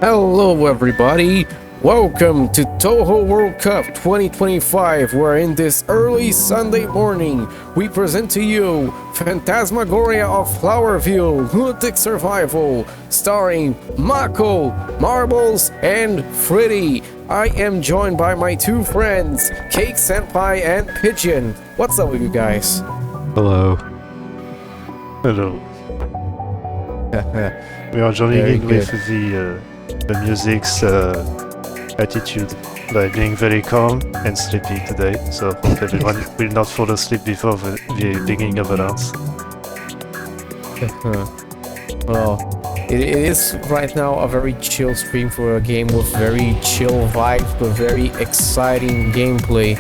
Hello everybody, welcome to Touhou World Cup 2025, where in this early Sunday morning we present to you Phantasmagoria of Flowerville Lunatic Survival, starring Mako, Marbles, and Fritty. I am joined by my two friends, Cake Senpai and Pigeon. What's up with you guys? Hello. Hello. We are joining with the music's attitude by being very calm and sleepy today, so everyone will not fall asleep before the beginning of the dance. Well, it is right now a very chill stream for a game with very chill vibes but very exciting gameplay.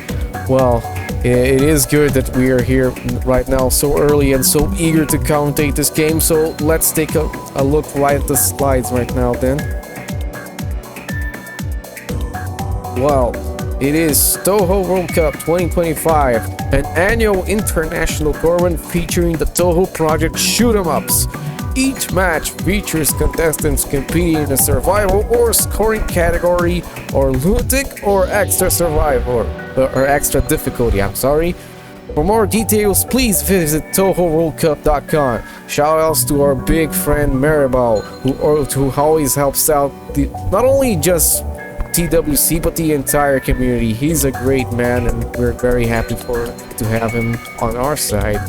Well, it is good that we are here right now so early and so eager to commentate this game, so let's take a look right at the slides right now then. Well, it is Touhou World Cup 2025, an annual international tournament featuring the Touhou project shoot-'em-ups. Each match features contestants competing in a survival or scoring category, or lunatic or extra survival, or extra difficulty, I'm sorry. For more details, please visit touhouworldcup.com. Shoutouts to our big friend Maribel, who always helps out not only just TWC but the entire community. He's a great man and we're very happy to have him on our side.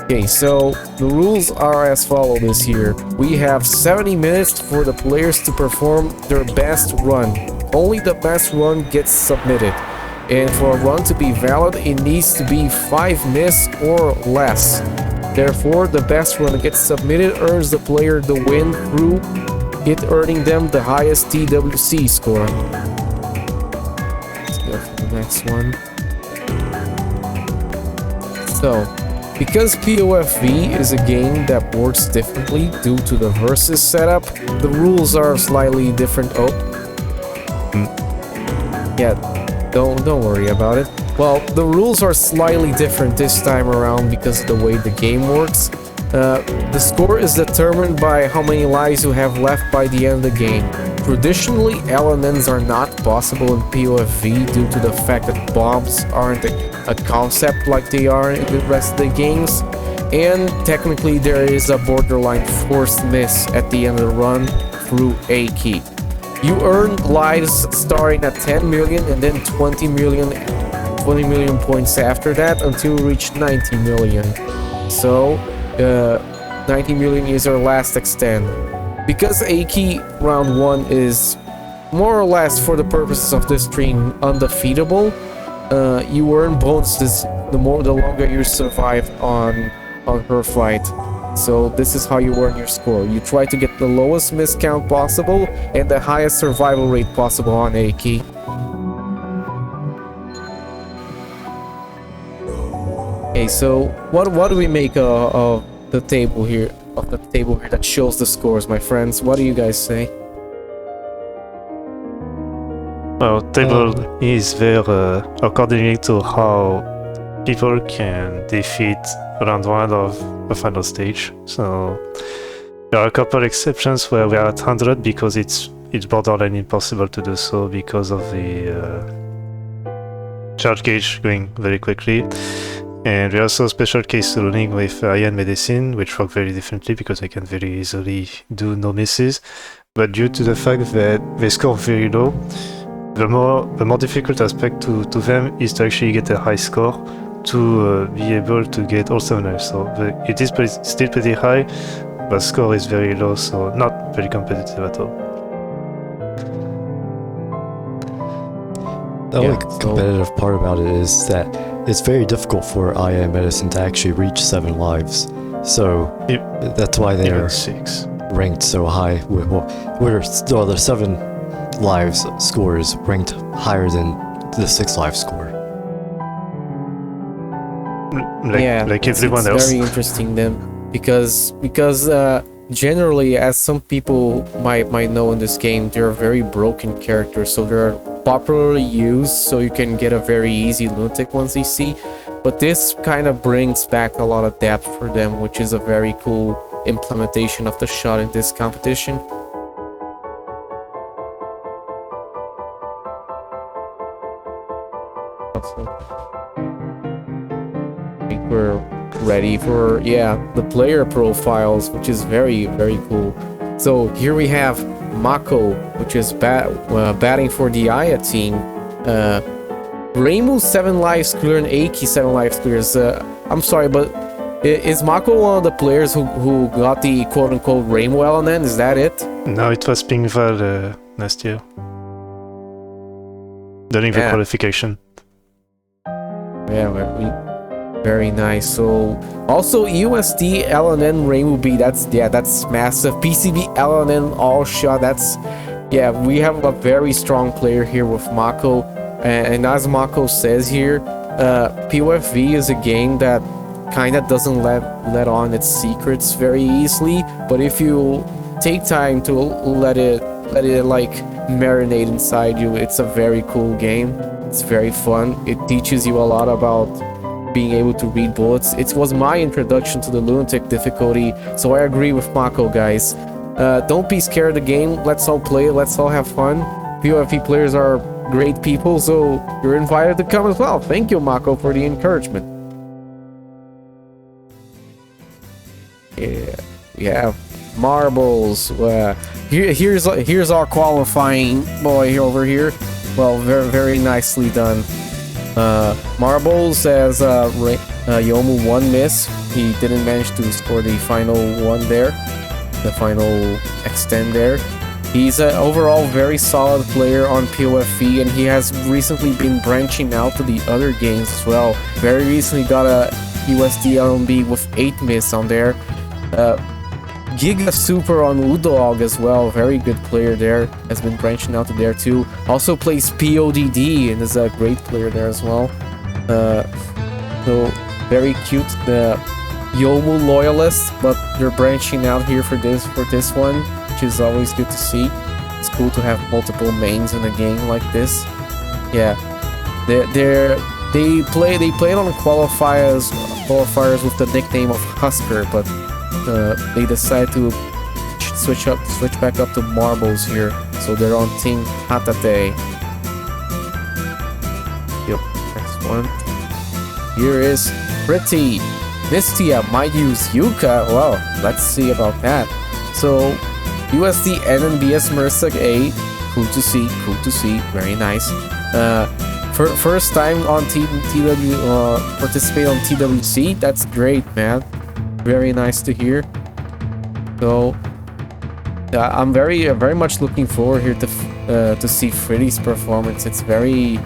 Okay, so the rules are as follows this year. We have 70 minutes for the players to perform their best run. Only the best run gets submitted. And for a run to be valid, it needs to be 5 miss or less. Therefore, the best run gets submitted earns the player the win through it earning them the highest TWC score. Let's go for the next one. So, because PoFV is a game that works differently due to the versus setup, the rules are slightly different. Yeah, don't worry about it. Well, the rules are slightly different this time around because of the way the game works. The score is determined by how many lives you have left by the end of the game. Traditionally, LNNs are not possible in PoFV due to the fact that bombs aren't a concept like they are in the rest of the games, and technically there is a borderline forced miss at the end of the run through a key. You earn lives starting at 10 million and then 20 million points after that until you reach 90 million. So 90 million is our last extent. Because A key round 1 is more or less, for the purposes of this stream, undefeatable, you earn bonuses the longer you survive on her fight. So this is how you earn your score. You try to get the lowest miss count possible and the highest survival rate possible on A key. Okay, so what do we make of the table here? That shows the scores, my friends. What do you guys say? Well, table is there according to how people can defeat round 1 of the final stage. So there are a couple exceptions where we are at 100 because it's borderline impossible to do so because of the charge gauge going very quickly. And we also special case running with Iron Medicine, which work very differently because they can very easily do no misses. But due to the fact that they score very low, the more difficult aspect to them is to actually get a high score to be able to get all 7 lives. So it is still pretty high, but score is very low, so not very competitive at all. The only competitive part about it is that it's very difficult for IA Medicine to actually reach 7 lives. So that's why they are 6 ranked so high. The 7 lives score is ranked higher than the 6 life score. Like everyone else. It's very interesting then, because generally, as some people might know in this game, they're very broken characters, so they're popularly used so you can get a very easy lunatic once they see. But this kind of brings back a lot of depth for them, which is a very cool implementation of the shot in this competition. already for, yeah, the player profiles, which is very, very cool. So here we have Mako, which is batting for the Aya team. Reimu 7 lives clear and Aki 7 lives clears. I'm sorry, but is Mako one of the players who got the quote-unquote Reimu LNN? Is that it? No, it was Pingval last year. During the qualification. Yeah, very nice. So also USD LNN Reimu B, that's massive. PCB LNN all shot, we have a very strong player here with Mako. And as Mako says here, PoFV is a game that kinda doesn't let on its secrets very easily, but if you take time to let it like marinate inside you, it's a very cool game. It's very fun. It teaches you a lot about being able to read bullets. It was my introduction to the Lunatic difficulty, so I agree with Mako, guys. Don't be scared of the game. Let's all play. Let's all have fun. PoFV players are great people, so you're invited to come as well. Thank you, Mako, for the encouragement. Yeah, we have marbles. Here's our qualifying boy over here. Well, very nicely done. Marbles as Yomu 1 miss. He didn't manage to score the final one there, the final extend there. He's an overall very solid player on PoFV, and he has recently been branching out to the other games as well. Very recently got a USD LMB with 8 miss on there. Giga Super on Udog as well, very good player there, has been branching out to there too. Also plays PODD and is a great player there as well. So very cute, the Yomu loyalists, but they're branching out here for this one, which is always good to see. It's cool to have multiple mains in a game like this. Yeah, they played on qualifiers with the nickname of Husker, but they decided to switch back up to marbles here, so they're on Team Hatate. Yep, next one. Here is Fritty. Mistia might use Yuka. Well, let's see about that. So USD NNBS Mersag 8. Cool to see. Very nice. First time on participate on TWC. That's great, man. Very nice to hear. So I'm very much looking forward here to see Fritty's performance. It's very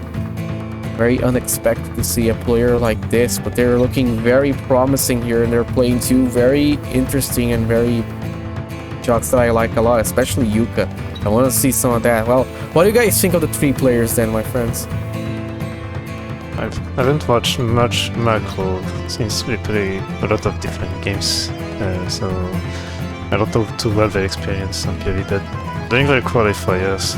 unexpected to see a player like this, but they're looking very promising here, and they're playing two very interesting and very shots that I like a lot, especially Yuka. I want to see some of that. Well, what do you guys think of the 3 players then, my friends? I haven't watched much Mako since we play a lot of different games, so I don't know too well their experience on PoV, but during the qualifiers,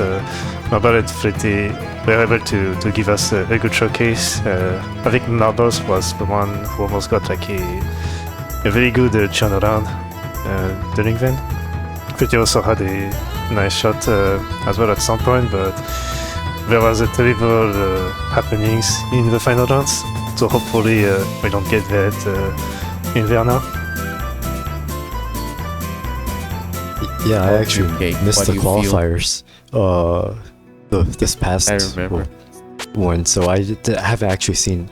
Marble and Fritty were able to give us a good showcase. I think Marbles was the one who almost got like a very good turnaround during then. Fritty also had a nice shot as well at some point, but there was a terrible happenings in the final rounds, so hopefully we don't get that in there now. Yeah, I actually missed the qualifiers this past one, so I haven't actually seen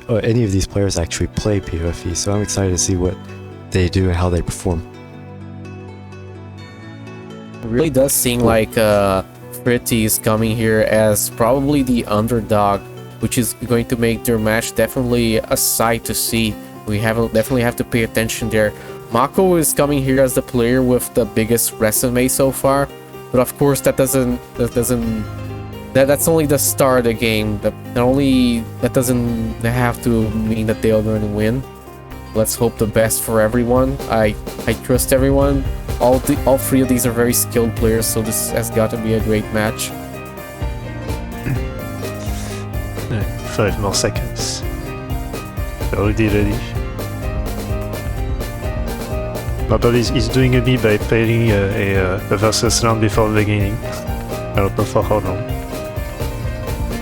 any of these players actually play PoFV, so I'm excited to see what they do and how they perform. It really does seem like Fritty is coming here as probably the underdog, which is going to make their match definitely a sight to see. We definitely have to pay attention there. Mako is coming here as the player with the biggest resume so far, but of course that's only the start of the game. That doesn't have to mean that they're going to win. Let's hope the best for everyone. I trust everyone. All 3 of these are very skilled players, so this has got to be a great match. 5 more seconds. Already ready. Marble is doing a bit by playing a versus round before the beginning. I don't know for how long.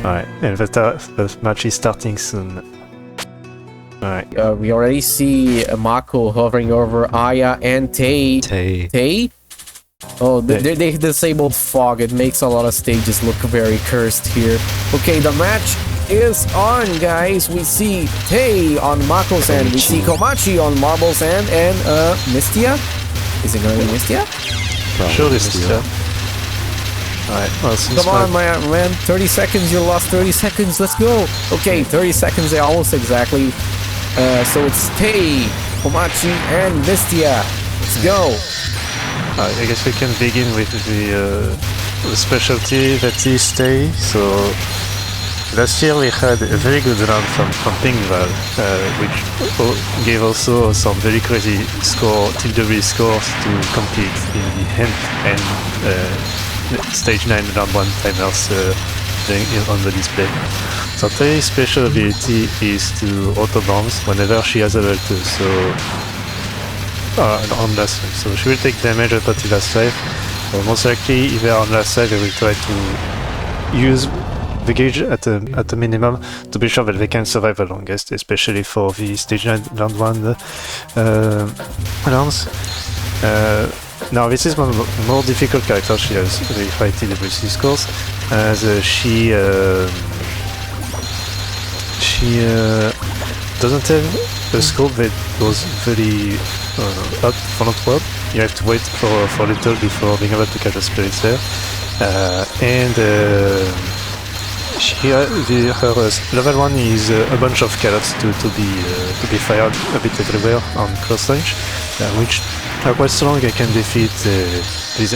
Alright, and the match is starting soon. Alright. We already see Mako hovering over Aya and Tay. Tay? Oh, they disabled fog. It makes a lot of stages look very cursed here. Okay, the match is on, guys. We see Tay on Mako's end. We see Komachi on Marble's end. And Mistia? Is it going to be Mistia? Sure, Mistia. Alright, well, come on, man. 30 seconds. You lost 30 seconds. Let's go. Okay, 30 seconds. Almost exactly. So it's Tay, Komachi, and Mistia. Let's go. I guess we can begin with the specialty that is Tay. So last year we had a very good run from Pingval, which gave also some very crazy TW scores to compete in the hand and stage 9 round 1 timers on the display. So Tay's special ability is to auto bounce whenever she has a level 2, so on last life. So she will take damage at the last life. Most likely, if they are on last life, they will try to use the gauge at a minimum to be sure that they can survive the longest, especially for the stage 9 round 1 rounds. Now this is one of the more difficult characters. She has very high TWC scores, as she doesn't have a scope that goes very up frontward. You have to wait for a little before being able to catch the spirits there. Her level 1 is a bunch of carrots to be fired a bit everywhere on close range, which are quite strong and can defeat these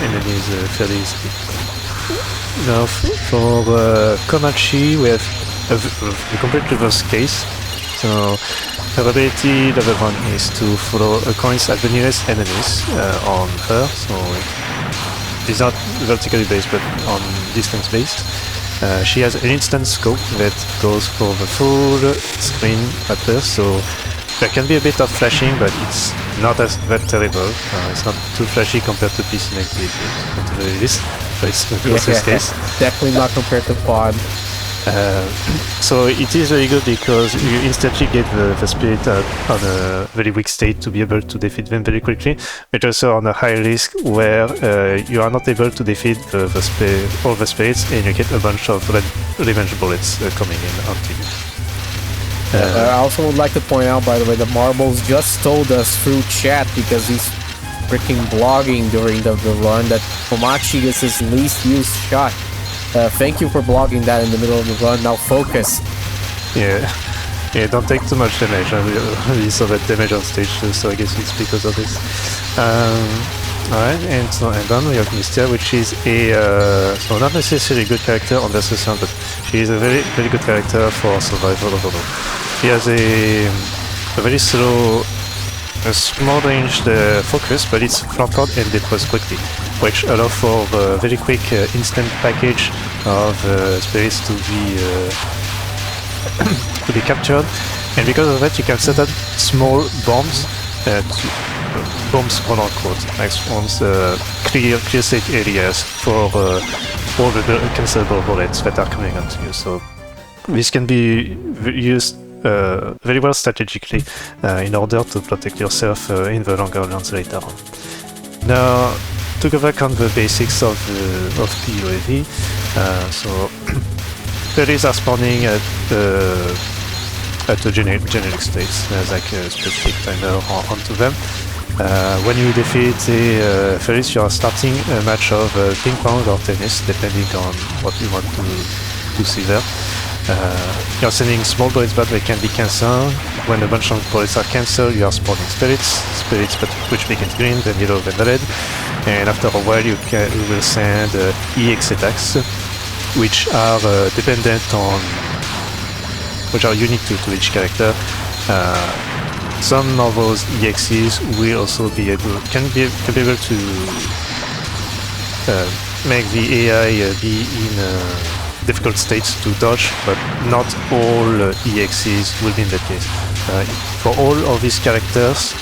enemies fairly easily. Now for Komachi we have a complete reverse case. So her ability level 1 is to throw coins at the nearest enemies on her. So it's not vertically based but on distance based. She has an instant scope that goes for the full screen at first, so there can be a bit of flashing, but it's not that terrible. It's not too flashy compared to PC Make at the very least, but it's the case. Definitely not compared to Pod. So it is very good because you instantly get the spirit on a very weak state to be able to defeat them very quickly, but also on a high risk where you are not able to defeat all the spirits and you get a bunch of revenge bullets coming in onto you. I also would like to point out, by the way, that Marbles just told us through chat, because he's freaking blogging during the run, that Komachi is his least used shot. Thank you for blogging that in the middle of the run. Now focus. Yeah, don't take too much damage. We saw that damage on stage 2, so I guess it's because of this. Alright, and then we have Mistia, which is so not necessarily a good character on versus 1, but she is a very, very good character for survival overall. She has a very slow, small ranged focus, but it's frontward and deploys quickly, which allows for a very quick instant package of spirits to be captured, and because of that you can set up small bombs, bombs quote unquote, like bombs, clear state areas for all the cancelable bullets that are coming onto you. So this can be used very well strategically in order to protect yourself in the longer runs later on. Now, to go back on the basics of PoFV, so berries are spawning at the generic states. There's like a specific timer onto them. When you defeat the fairies, you are starting a match of ping pong or tennis, depending on what you want to see there. You're sending small bullets, but they can be cancelled. When a bunch of bullets are cancelled, you are spawning spirits, but which begins green, then yellow, then red. And after a while, you will send EX attacks, which are dependent on, which are unique to each character. Some of those EXs will also be able to make the AI be in difficult states to dodge, but not all EXs will be in that case. For all of these characters,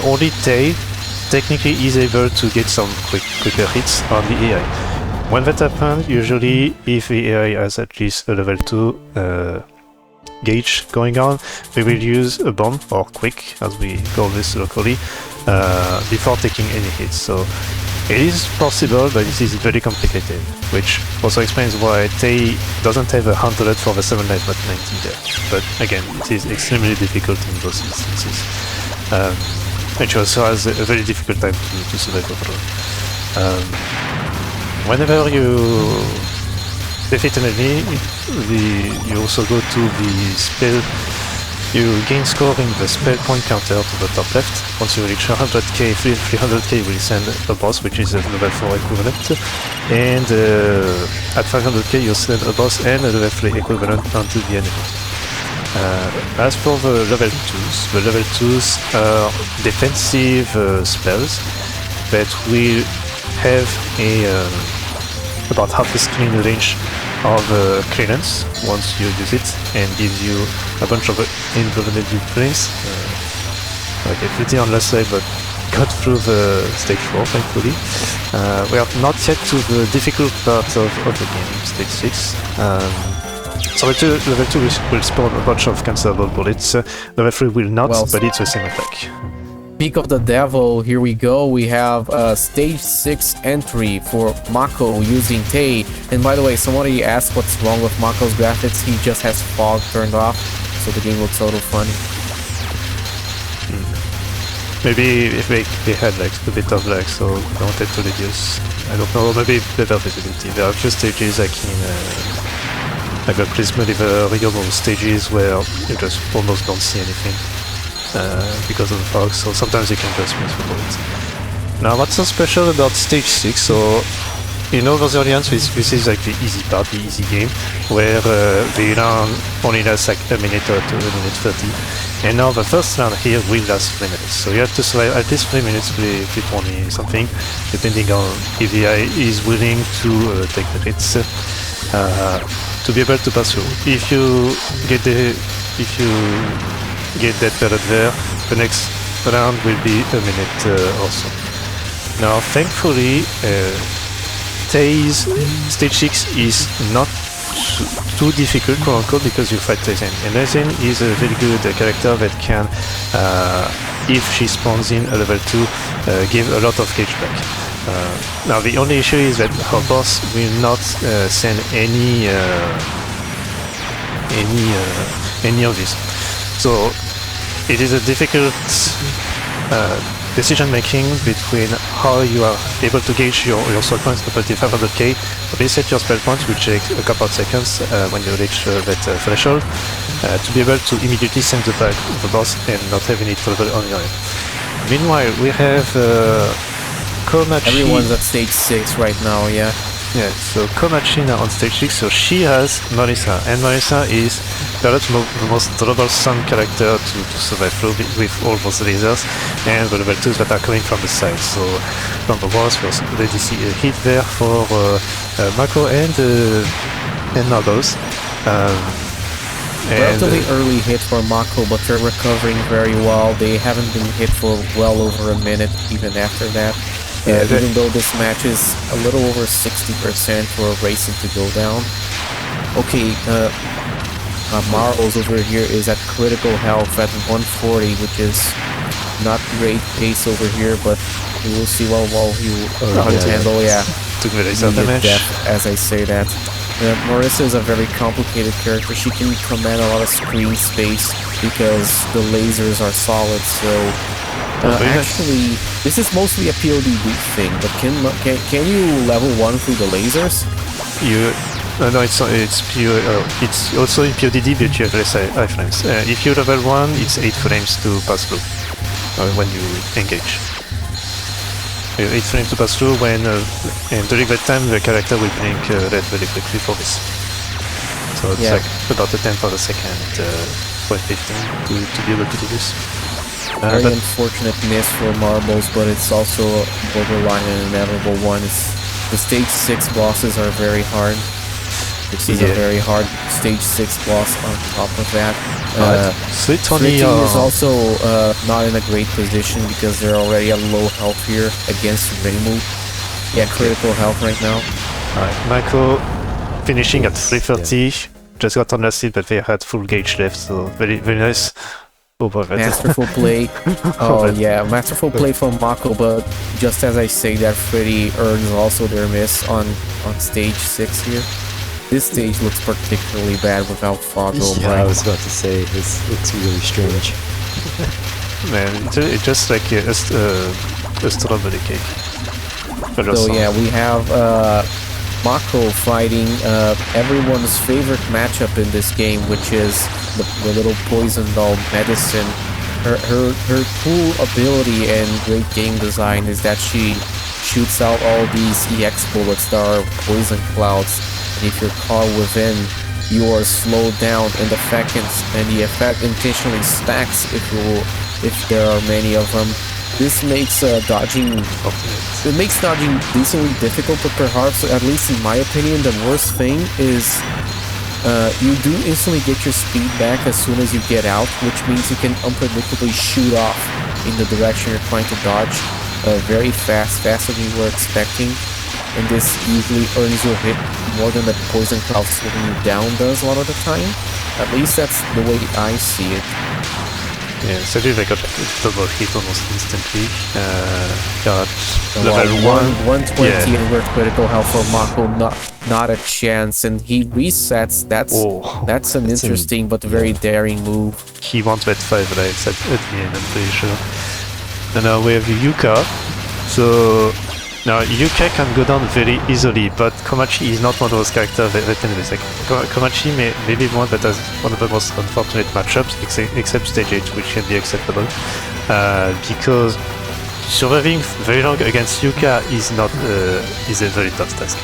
only Tay technically is able to get some quicker hits on the AI. When that happens, usually if the AI has at least a level 2, gauge going on, we will use a bomb, or quick, as we call this locally, before taking any hits. So it is possible, but it is very complicated, which also explains why Tei doesn't have 100 for the 7 life but 90 there. But again, it is extremely difficult in both instances. And she also has a very difficult time to survive overall. Whenever you defeat an enemy, you also go to the spell. You gain score in the spell point counter to the top left. Once you reach 100k, 300k will send a boss, which is a level 4 equivalent. And at 500k you send a boss and a level 3 equivalent onto the enemy. As for the level 2s are defensive spells that will have about half a screen range of clearance once you use it, and gives you a bunch of invulnerable frames. Okay, Fritty on last side, but got through the stage 4 thankfully. We are not yet to the difficult part of the game, stage 6. So level 2 will spawn a bunch of cancelable bullets, level 3 will not, but it's the same attack. Peak of the Devil, here we go. We have a stage 6 entry for Mako using Tei. And by the way, somebody asked what's wrong with Mako's graphics. He just has fog turned off, so the game looks a little funny. Maybe if they had like a bit of lag, so they wanted to reduce. I don't know, maybe better visibility. There are a few stages like in like a Prisma River stages where you just almost don't see anything. Because of the fog, so sometimes you can just miss the bullets. Now what's so special about stage 6, so in all those early rounds, this is like the easy part, the easy game, where the round only lasts like a minute or 2, a minute 30, and now the first round here will last 3 minutes, so you have to survive at least 3 minutes with 20 something, depending on if the AI is willing to take the hits, to be able to pass through. If you get that pellet there, the next round will be a minute or so. Now thankfully Tei's stage 6 is not too difficult, quote unquote, because you fight Teizen. And Teizen is a very good character that can, if she spawns in a level 2, give a lot of gauge back. Now the only issue is that her boss will not send any of this. So it is a difficult decision making between how you are able to gauge your sword points up until 500k, reset your spell points, which takes a couple of seconds when you reach that threshold, to be able to immediately send the back the boss and not have any trouble on your end. Meanwhile, we have Komachi. Everyone's at stage 6 right now, yeah. Yeah, so Komachi now on stage 6, so she has Marisa, and Marisa is perhaps the most troublesome character to survive through with all those lasers and the level 2s that are coming from the side. So from the walls, we already see a hit there for Mako and Marbles. Relatively early hit for Mako, but they're recovering very well. They haven't been hit for well over a minute even after that. Even though this match is a little over 60% for racing to go down. Okay, Marbles over here is at critical health at 140, which is not great pace over here, but we will see well he will handle. Took me damage. As I say that. Marisa is a very complicated character. She can command a lot of screen space because the lasers are solid, so actually, this is mostly a POD boost thing, but can you level 1 through the lasers? No, it's also in PODD, but you have less iframes. If you level 1, it's 8 frames to pass through when you engage. 8 frames to pass through when, and during that time the character will blink red very quickly for this. So it's like about a 10th of a second, 15 to be able to do this. Very unfortunate miss for Marbles, but it's also a borderline and inevitable one. The stage 6 bosses are very hard. This is a very hard stage 6 boss on top of that. Fritty is also not in a great position because they're already at low health here against Reimu. Yeah, critical health right now. Alright, Mako finishing at 330. just got on last hit, but they had full gauge left, so very nice. Masterful play. Oh yeah, masterful play from Mako, but just as I say that, Fritty earns also their miss on stage 6 here. This stage looks particularly bad without fog. Yeah, I was about to say, it looks really strange. Man, it's just like a strawberry cake. So yeah, we have Mako fighting everyone's favorite matchup in this game, which is the little poison doll Medicine. Her cool ability and great game design is that she shoots out all these EX bullets that are poison clouds, and if you're caught within, you are slowed down in the effect intentionally stacks if there are many of them. This makes dodging decently difficult, but perhaps, at least in my opinion, the worst thing is you do instantly get your speed back as soon as you get out, which means you can unpredictably shoot off in the direction you're trying to dodge very fast, faster than you were expecting, and this usually earns you a hit more than the poison cloud slowing you down does a lot of the time. At least that's the way I see it. Yeah, so they got double hit almost instantly. Got level 120 and we're critical health for Mako, not a chance, and he resets. That's an interesting but very daring move. He wants that 5 lives at the end, I'm pretty sure. And now we have Yuka. So now Yuka can go down very easily, but Komachi is not one of those characters that can be like Komachi may be one that has one of the most unfortunate matchups, except stage 8, which can be acceptable, because surviving very long against Yuka is a very tough task.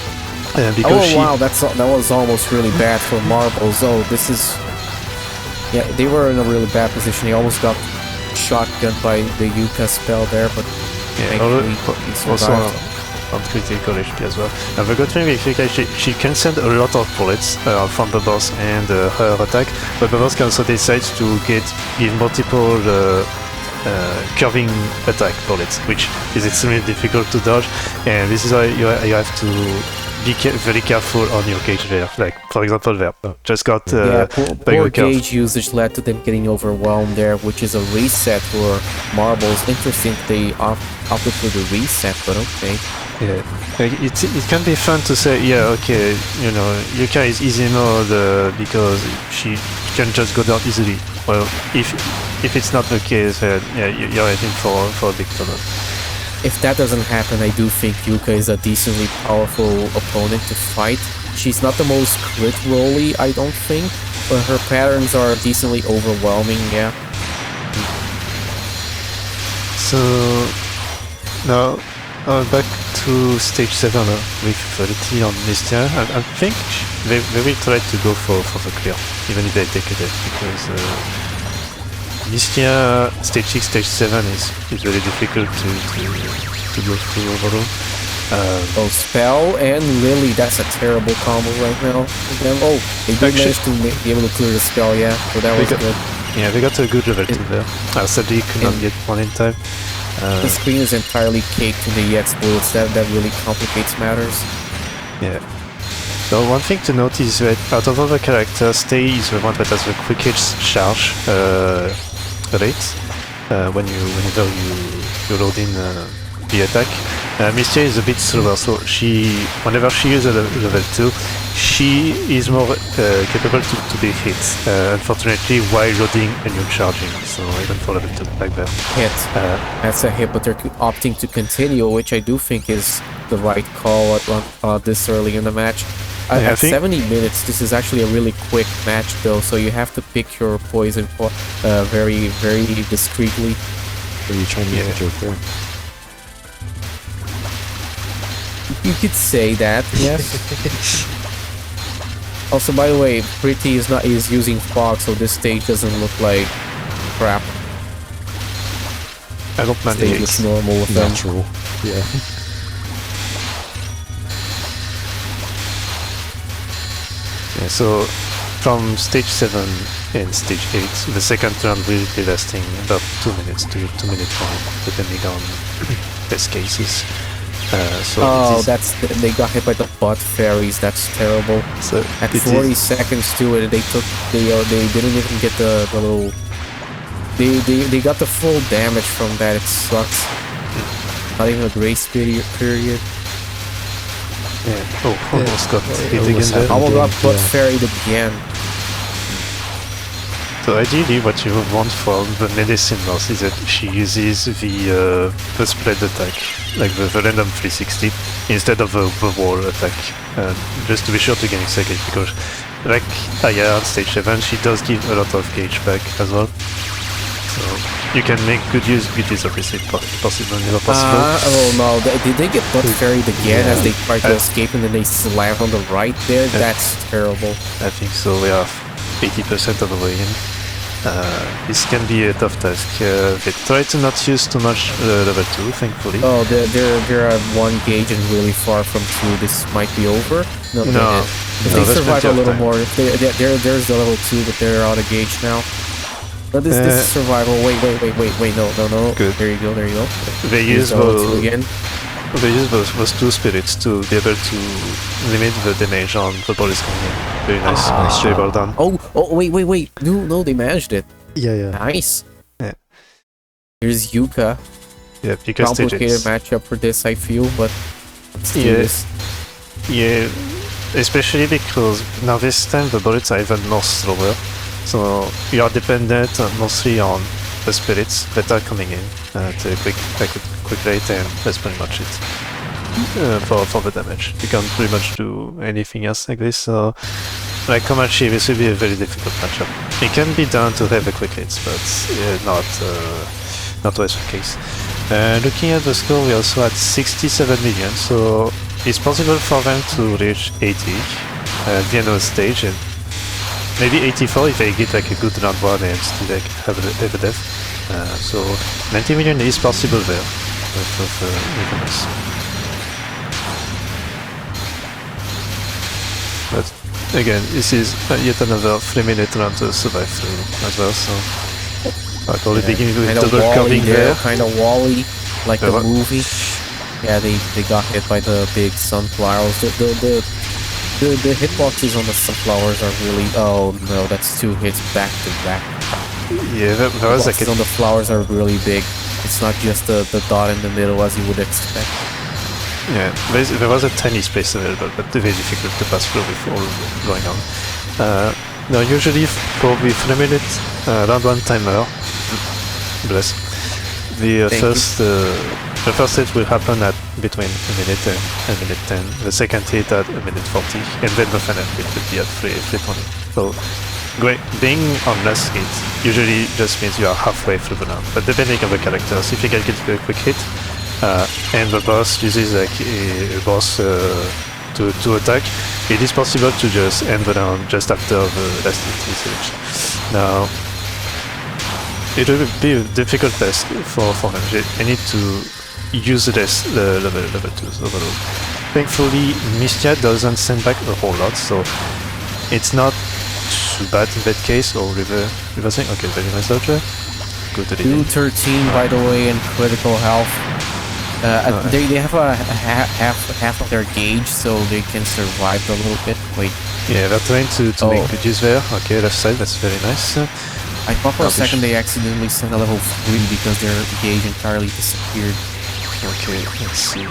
Wow, that was almost really bad for Marbles. They were in a really bad position. He almost got shotgunned by the Yuka spell there, but also on critical HP as well. And the good thing with Yuka, she can send a lot of bullets from the boss and her attack, but the boss can also decide to give multiple curving attack bullets, which is extremely difficult to dodge, and this is why you have to be very careful on your gauge there. Like, for example, there just got poor gauge usage led to them getting overwhelmed there, which is a reset for Marbles. Interesting they opted for the reset, but okay. Yeah, it can be fun to say, yeah, okay, you know, Yuka is easy mode because she can just go down easily. Well, if it's not the case, you're heading for a big trouble. If that doesn't happen, I do think Yuka is a decently powerful opponent to fight. She's not the most crit rolly, I don't think, but her patterns are decently overwhelming, yeah. So now back to stage 7 with Fritty on Mystia. I think they will try to go for the clear, even if they take a death, because Mystia stage 6, stage 7 is very difficult to go through overall. Spell and Lily, that's a terrible combo right now. They did manage to be able to clear the spell, yeah, so that was good. Yeah, they got a good level 2 there. Sadly could not get one in time. The screen is entirely caked in the EX bullets, that really complicates matters. Yeah. So one thing to note is that out of all the characters, Stay is the one that has the quickest charge rate whenever you load in the attack. Mystia is a bit slower, so whenever she uses a level 2, she is more capable to be hit, unfortunately, while loading and you're charging, so even for level 2, like that. Hit. That's a hit, but they're opting to continue, which I do think is the right call this early in the match. At 70 minutes, this is actually a really quick match, though, so you have to pick your poison very, very discreetly. Are you trying to make a joke there? You could say that, yes. Also, by the way, Fritty is using fog, so this stage doesn't look like crap. I don't mind it. It's normal with natural. Yeah. Yeah, so from stage 7 and stage 8, the second turn will be lasting about 2 minutes to 2 minutes long, depending on best cases. So they got hit by the butt fairies. That's terrible. So at 40 seconds to it, they didn't even get the little. They got the full damage from that. It sucks. Not even a grace period. Yeah. Oh, almost got hit again there. Almost got butt fairied again. So ideally what you want from the medicine boss is that she uses the spread attack, like the random 360, instead of the wall attack, just to be sure to gain XP, because like Aya on stage 7, she does give a lot of gauge back as well. So you can make good use of this if possible, never possible. Oh no, did they get butt fairied again as they try to escape and then they slam on the right there? That's terrible. I think so, we are 80% of the way in. This can be a tough task. They try to not use too much level 2, thankfully. Oh, they're at 1 gauge and really far from 2. This might be over. No. If they survive a little more, there's the level 2, but they're out of gauge now. But this is survival. Wait, no. Good. There you go. They use again. They use those 2 spirits to be able to limit the damage on the bodies coming in. Very nice. Very well done. Oh, wait. No, they managed it. Yeah. Nice. Yeah. Here's Yuka. Yeah, you can stage it. Complicated matchup for this, I feel, but let's do this. Yeah, especially because now this time the bullets are even more slower. So you are dependent mostly on the spirits that are coming in at a quick rate, and that's pretty much it for the damage. You can't pretty much do anything else like this. So, like Komachi, this will be a very difficult matchup. It can be done to have a quick hits, but not always the case. Looking at the score, we also had 67 million, so it's possible for them to reach 80 at the end of the stage, and maybe 84 if they get like a good round 1 and still like have a death. So 90 million is possible there with newcomers. But again, this is yet another 3-minute round to survive through as well. So like all the beginning with double curving there, kind of wally like the movie. Yeah, they got hit by the big sunflowers. The hitboxes on the sunflowers are really... Oh no, that's 2 hits back to back. Yeah, that was like... on the flowers are really big. It's not just the dot in the middle as you would expect. Yeah, there was a tiny space available, but very difficult to pass through with all going on. Now usually for the 3-minute round 1 timer, bless, the first hit will happen at between a minute and a minute 10, the second hit at a minute 40, and then the final hit will be at 3:20. So being on last hit usually just means you are halfway through the round, but depending on the characters, if you can get a quick hit, and the boss uses like a boss to attack, it is possible to just end the round just after the last hit is reached. Now, it will be a difficult task for them. I need to use the level 2s overall. Thankfully, Mistia doesn't send back a whole lot, so it's not too bad in that case. Or reversing. Okay, very nice dodge. Good to 213 by the way, in critical health. They have a half of their gauge, so they can survive a little bit. Wait. Yeah, they're trying to make good use there. Okay, left side, that's very nice. I thought for a second they accidentally sent a level 3 because their gauge entirely disappeared. Okay, let's see.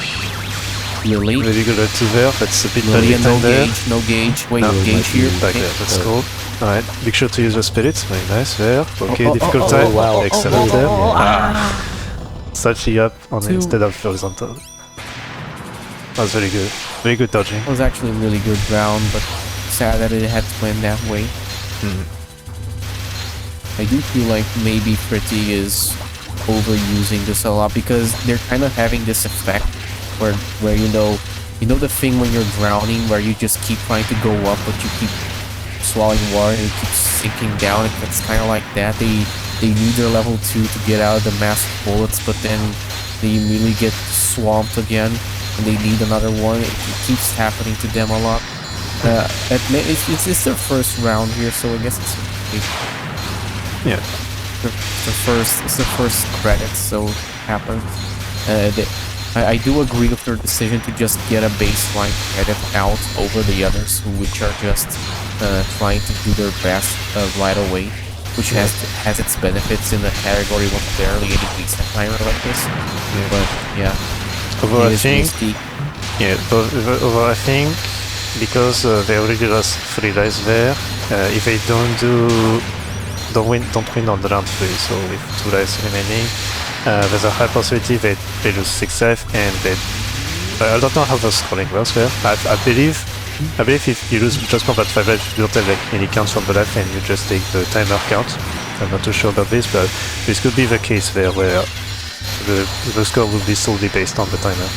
Lily? Very good at 2 there, that's a bit Lily early no time there. Gauge, no gauge. Wait, no gauge here. Back there, that's cool. Alright, make sure to use the spirits, very nice there. Okay, difficult time. Wow, excellent there. Slightly up on instead of horizontal. That was very good. Very good dodging. It was actually a really good round, but sad that it had to end that way. I do feel like maybe Fritty is overusing this a lot because they're kind of having this effect where you know the thing when you're drowning where you just keep trying to go up but you keep swallowing water and it keeps sinking down. It's kind of like that. They need their level 2 to get out of the mass of bullets, but then they immediately get swamped again and they need another one. It keeps happening to them a lot. It's their first round here, so I guess it's okay. Yeah. It's the first credits, so it happens. I do agree with their decision to just get a baseline headed out over the others, which are just trying to do their best right away, which has its benefits in the category with barely any decent timer like this. But yeah, although I think, I think because they already lost 3 lives there, if they don't win on the round 3, so with 2 lives remaining, there's a high possibility they lose 6 lives, and I don't know how the scoring works there. I believe if you lose just more than 5 lives, you don't have like any counts from the life, and you just take the timer count. I'm not too sure about this, but this could be the case there, where the score will be solely based on the timer.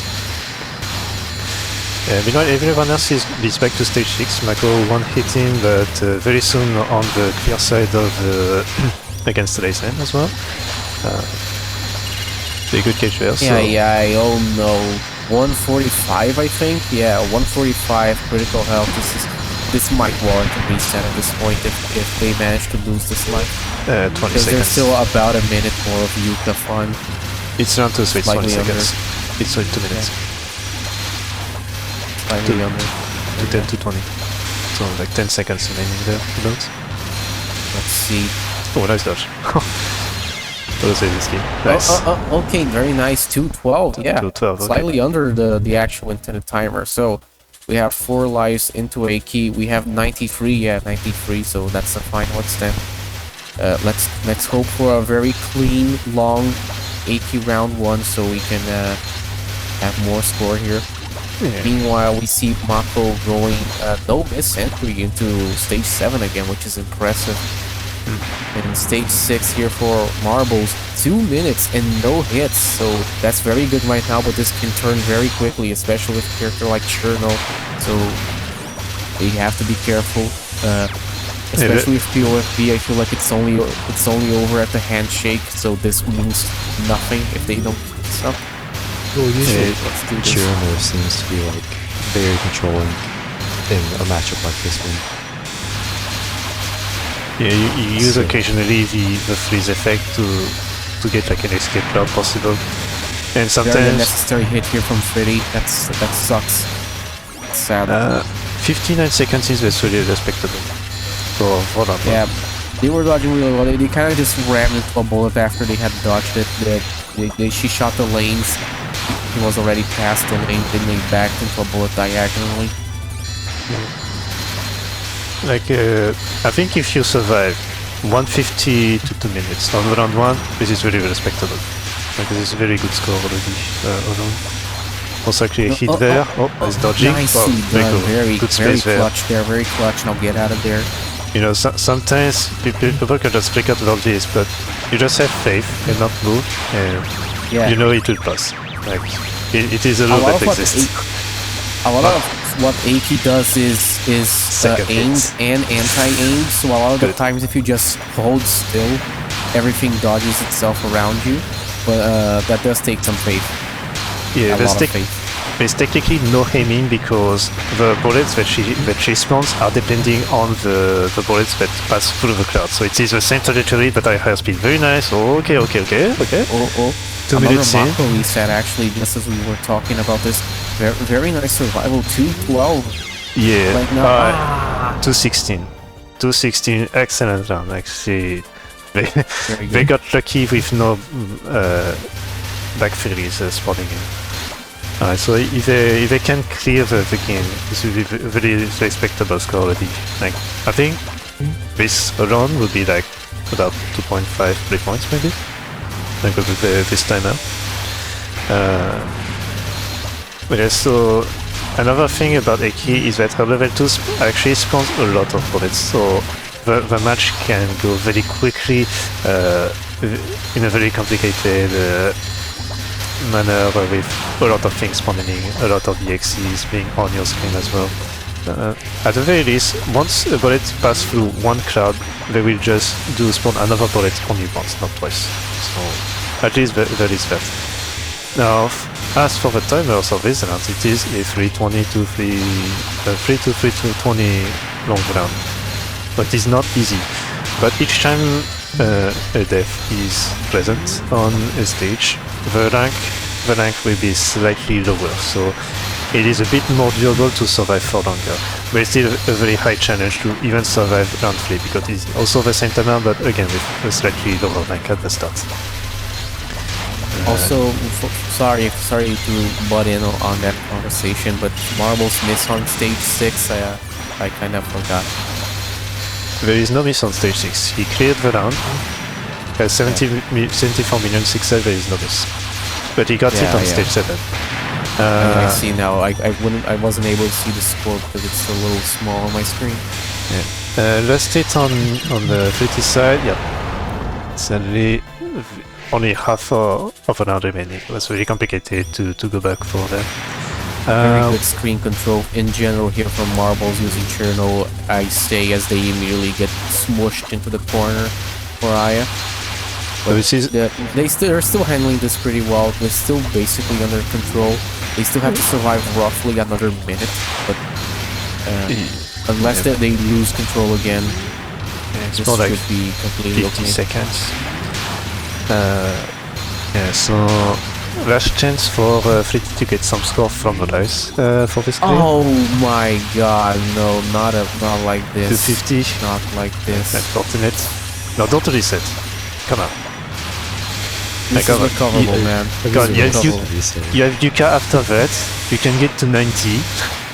Meanwhile, everyone else is back to stage 6. Mako one hit him, but very soon on the clear side of against the Laceman as well. Very good catch there. Yeah, oh no. 145, I think? Yeah, 145 critical health. This might warrant a reset at this point if they manage to lose this life. 20 seconds. There's still about a minute more of Yuka fun. It's round 2, so it's 20 seconds. It's 2 minutes. Slightly under. 10 to 20. So like 10 seconds remaining there. Let's see. Oh, nice dodge. That was risky. Nice. Okay, very nice. 212. Yeah, 212, okay. Slightly under the actual intended timer. So we have 4 lives into a key. We have 93. Yeah, 93. So that's the final extent. Let's hope for a very clean, long AK round 1, so we can have more score here. Yeah. Meanwhile, we see Mako going no miss entry into stage 7 again, which is impressive. And stage 6 here for Marbles, 2 minutes and no hits, so that's very good right now, but this can turn very quickly, especially with a character like Cherno, so they have to be careful. Especially with PoFV, I feel like it's only over at the handshake, so this means nothing if they don't keep this up. Well, usually Cherno seems to be like very controlling in a matchup like this one. Yeah, you use occasionally the freeze effect to get like an escape route possible, and sometimes very unnecessary hit here from Fritty. That sucks. It's sad. 59 seconds is really respectable. For that. Yeah, they were dodging really well. They kind of just rammed into a bullet after they had dodged it. She shot the lanes. He was already past the lane, then they backed into a bullet diagonally. Like, I think if you survive 150 to 2 minutes on round 1, this is very respectable. Like, this is a very good score already. Also, actually a hit there. It's dodging. Nicely done. Very clutch there. Very clutch. Now get out of there. You know, sometimes people can just flick out about this, but you just have faith and not move, and you know it will pass. Like, it is a rule that exists. A lot of what AK does is aimed and anti-aimed, so a lot of the times if you just hold still, everything dodges itself around you, but that does take some faith. Yeah, there's technically no aiming because the bullets that she spawns are depending on the bullets that pass through the cloud. So it is the same trajectory but at higher speed. Very nice. Okay. 2 minutes in. Mako reset actually, just as we were talking about this. Very nice survival. 212. Yeah. Right now. 216. 216. Excellent round. Actually, they got lucky with no back freeze spawning in. So if they can clear the game, this will be very respectable score already. Like, I think this round will be like about 2.5 play points maybe. Like with this timer. But yeah, so another thing about AK is that her level 2 actually spawns a lot of bullets, so the match can go very quickly in a very complicated manner with a lot of things spawning, a lot of EXEs being on your screen as well. At the very least, once a bullet passes through one cloud, they will just spawn another bullet only once, not twice. So at least there is that. Now, as for the timers of this round, it is a 3:20 to 3:20 long round. But it's not easy. But each time a death is present on a stage, the rank the rank will be slightly lower, so it is a bit more doable to survive for longer. But it's still a very high challenge to even survive round 3, because it's also the same timer, but again with a slightly lower rank at the start. Also, sorry to butt in on that conversation, but Marbles miss on stage 6, I kind of forgot. There is no miss on stage 6. He cleared the round. 74 million 6 there is no miss. But he got it on stage 7. I see now. I wasn't able to see the score because it's a little small on my screen. Yeah. Last hit on the Fritty side. Yeah. Sadly, only half of an round remaining. It was really complicated to go back for that. Very good screen control in general here from Marbles using Cherno. I say as they immediately get smushed into the corner for Aya. But they're still handling this pretty well. They're still basically under control. They still have to survive roughly another minute, but unless they lose control again, this more like should be completely 50 okay. seconds. Yeah, so last chance for Fritty to get some score from the dice for this game. Oh my god, no, not like this. 250. Not like this. Unfortunate. No, don't reset. Come on. This is recoverable, man. God, you have Yuka after that, you can get to 90,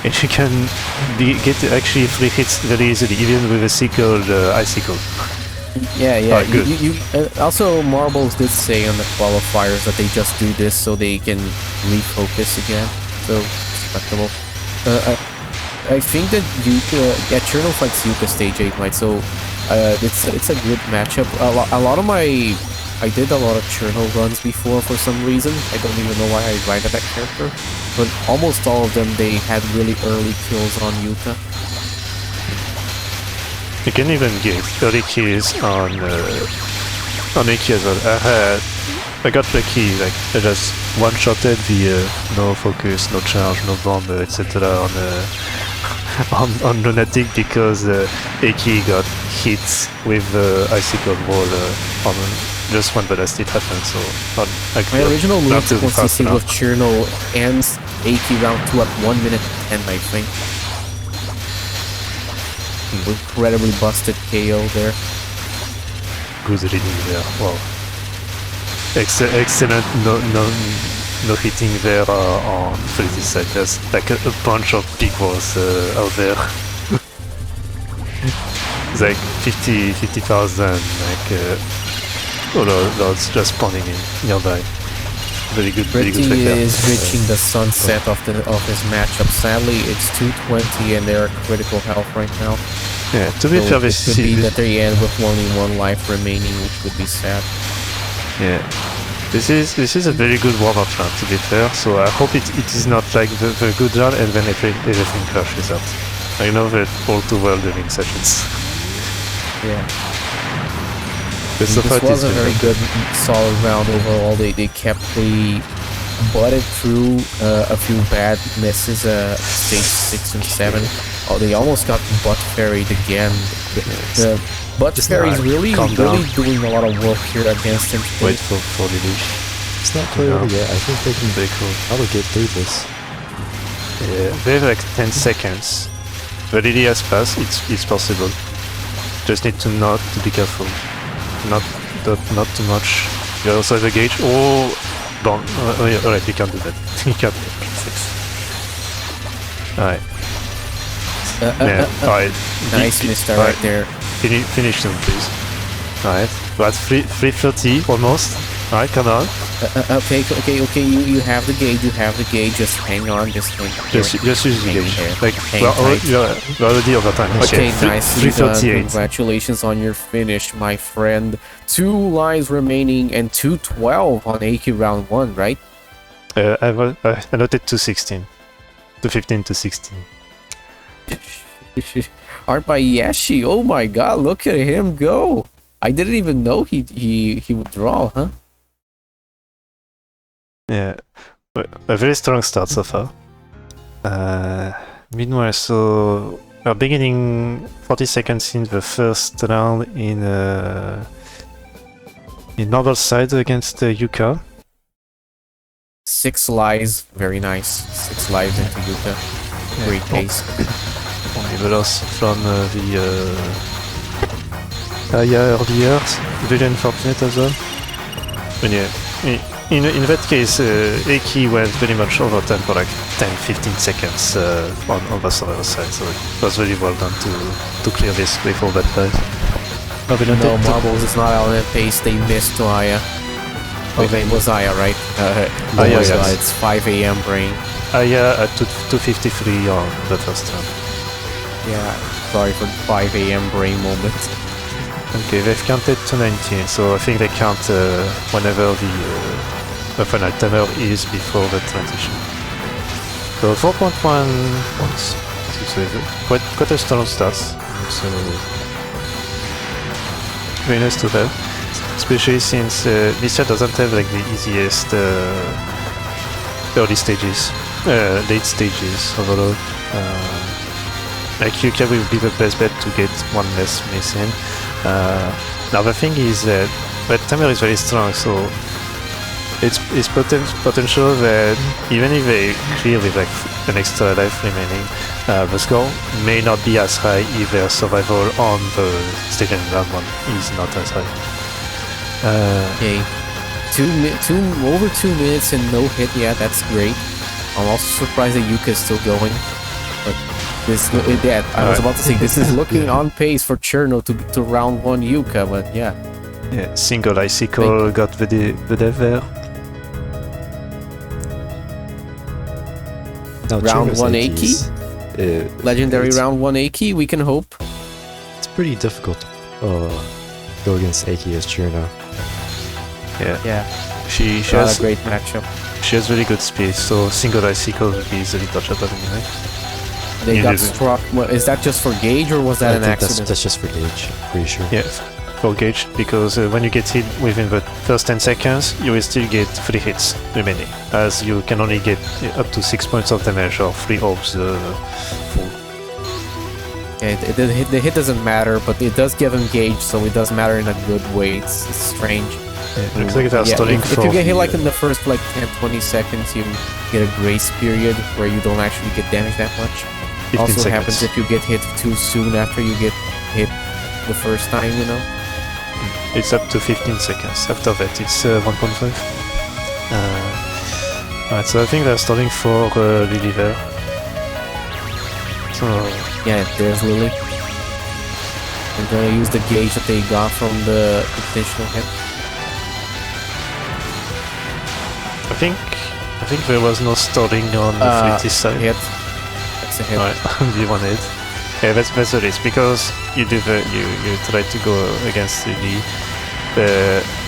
and you can get actually 3 hits very easily, even with a sickle, icicle. Yeah. Oh, good. Also, Marbles did say on the qualifiers that they just do this so they can refocus again. So, respectable. I think that Yuka, Cherno fights Yuka stage 8, right? So, it's a good matchup. I did a lot of Cherno runs before for some reason. I don't even know why I ran that character. But almost all of them, they had really early kills on Yuka. You can even get early kills on Iki as well. I got lucky, like I just one-shotted the no focus, no charge, no bomb, etc. on Lunatic because Iki got hit with the icicle wall on just when the last hit happened. So my original Lunatic consistency with Cherno ends Iki round 2 at 1 minute 10, I think. Incredibly busted KO there. Good reading there. Wow. Excellent no hitting there on Fritty side. There's like a bunch of big walls out there. It's like 50,000 like lords just spawning in nearby. Very good Fritty is reaching the sunset of his matchup. Sadly, it's 220 and they're critical health right now. Yeah, to be fair, it could be that they end with only 1 life remaining, which would be sad. Yeah, this is a very good warm-up round, to be fair. So I hope it is not like the good round and then everything crashes out. I know that all too well during sessions. Yeah. This was a very good, solid round overall. They butted through a few bad misses, stage 6 and 7. Oh, they almost got butt ferried again. The butt ferry is really doing a lot of work here against him. Wait for Lelouch. It's not clear yet. I think they can probably get through this. Yeah, they have like 10 seconds. The Lily has passed. It's possible. Just need to be careful. Not too much. You also have a gauge. Oh, don't. Alright, you can't do that. You can't do that. Alright. Alright. Nice mister right there. Finish them, please. Alright. We're at 330 almost. Alright, come on. Okay. You have the gauge. Just hang on. Just use the gauge. Like, we're already over time. Okay, nicely done. 338. Congratulations on your finish, my friend. 2 lives remaining and 212 on Aki round 1, right? I noted 216. 215 to 16. Art by Yashi. Oh my god, look at him go. I didn't even know he would draw, huh? Yeah, a very strong start so far. Meanwhile, so we're beginning 40 seconds in the first round in Marble side against Yuka. 6 lives, very nice. 6 lives into Yuka. Great pace. On level loss from the Aya earlier. Very unfortunate as well. But yeah, in that case, Eki went very much over time for like 10-15 seconds on the server side, so it was really well done to clear this with all that time. No, Marbles is not on that pace, they missed to Aya. Okay, it was Aya, right? Aya, yes. It's 5 AM brain. Aya at 253 on the first time. Yeah, sorry for the 5 AM brain moment. Okay, they've counted to 19, so I think they count whenever the final timer is before the transition. So 4.1 points. So quite a strong start. So very nice to have, especially since this year doesn't have like the easiest early stages, late stages overall. Like Yuka will be the best bet to get one less miss in. Now the thing is that timer is very strong, so it's potential that even if they clear with like an extra life remaining, the score may not be as high if their survival on the stage and round 1 is not as high. Okay, over 2 minutes and no hit. Yeah, that's great. I'm also surprised that Yuka is still going, but this, yeah, I was about to say this is looking on pace for Cherno to round 1 Yuka, but yeah. Yeah, single icicle got the dev there. Now, round 1 Aki? Legendary round 1 Aki, we can hope. It's pretty difficult to go against Aki as Cherno. Yeah. She has a great matchup. She has really good speed, so single icicle will be easily touchable anyway. They got struck. Well, is that just for Gauge or was that an accident? That's just for Gauge, pretty sure. Yeah, for Gauge, because when you get hit within the first 10 seconds, you will still get 3 hits remaining, as you can only get up to 6 points of damage or 3 orbs full. Yeah, the hit doesn't matter, but it does give him Gauge, so it does matter in a good way. It's strange. Yeah, looks like they're stalling if you get hit like in the first like 10-20 seconds, you get a grace period where you don't actually get damaged that much. Also seconds. Happens if you get hit too soon after you get hit the first time, you know? It's up to 15 seconds. After that, it's 1.5. Alright, so I think they're stalling for Lily there. So yeah, there's Lily. They're gonna use the Gauge that they got from the additional hit. I think there was no stalling on the Fritty side. Hit. That's a hit. Alright, the one hit. Yeah, that's the risk, because you try to go against the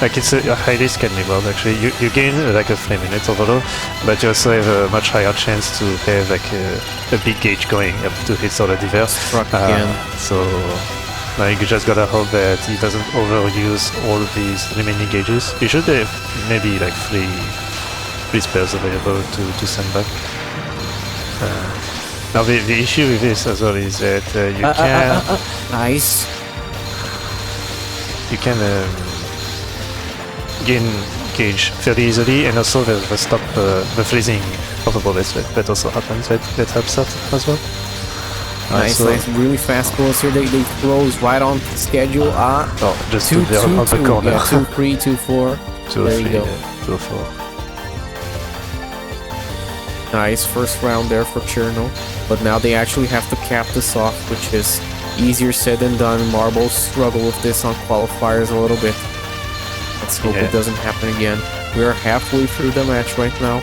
like it's a high risk enable actually. You gain like a 3 minutes overall, but you also have a much higher chance to have like a big Gauge going up to hits already there. Struck again. So like you just gotta hope that he doesn't overuse all of these remaining Gauges. You should have maybe like 3 spares available to send back. Now the issue with this as well is that you can nice. You can gain Gauge fairly easily, and also the stop the freezing of the bullets that also happens. That helps out as well. Nice, really fast goals here. They close right on schedule. Just 2 there on the corner. Yeah, 2-3, 2-4. There you go. 2-4. Nice first round there for Cherno, but now they actually have to cap this off, which is easier said than done. Marbles struggle with this on qualifiers a little bit. Let's hope it doesn't happen again. We are halfway through the match right now.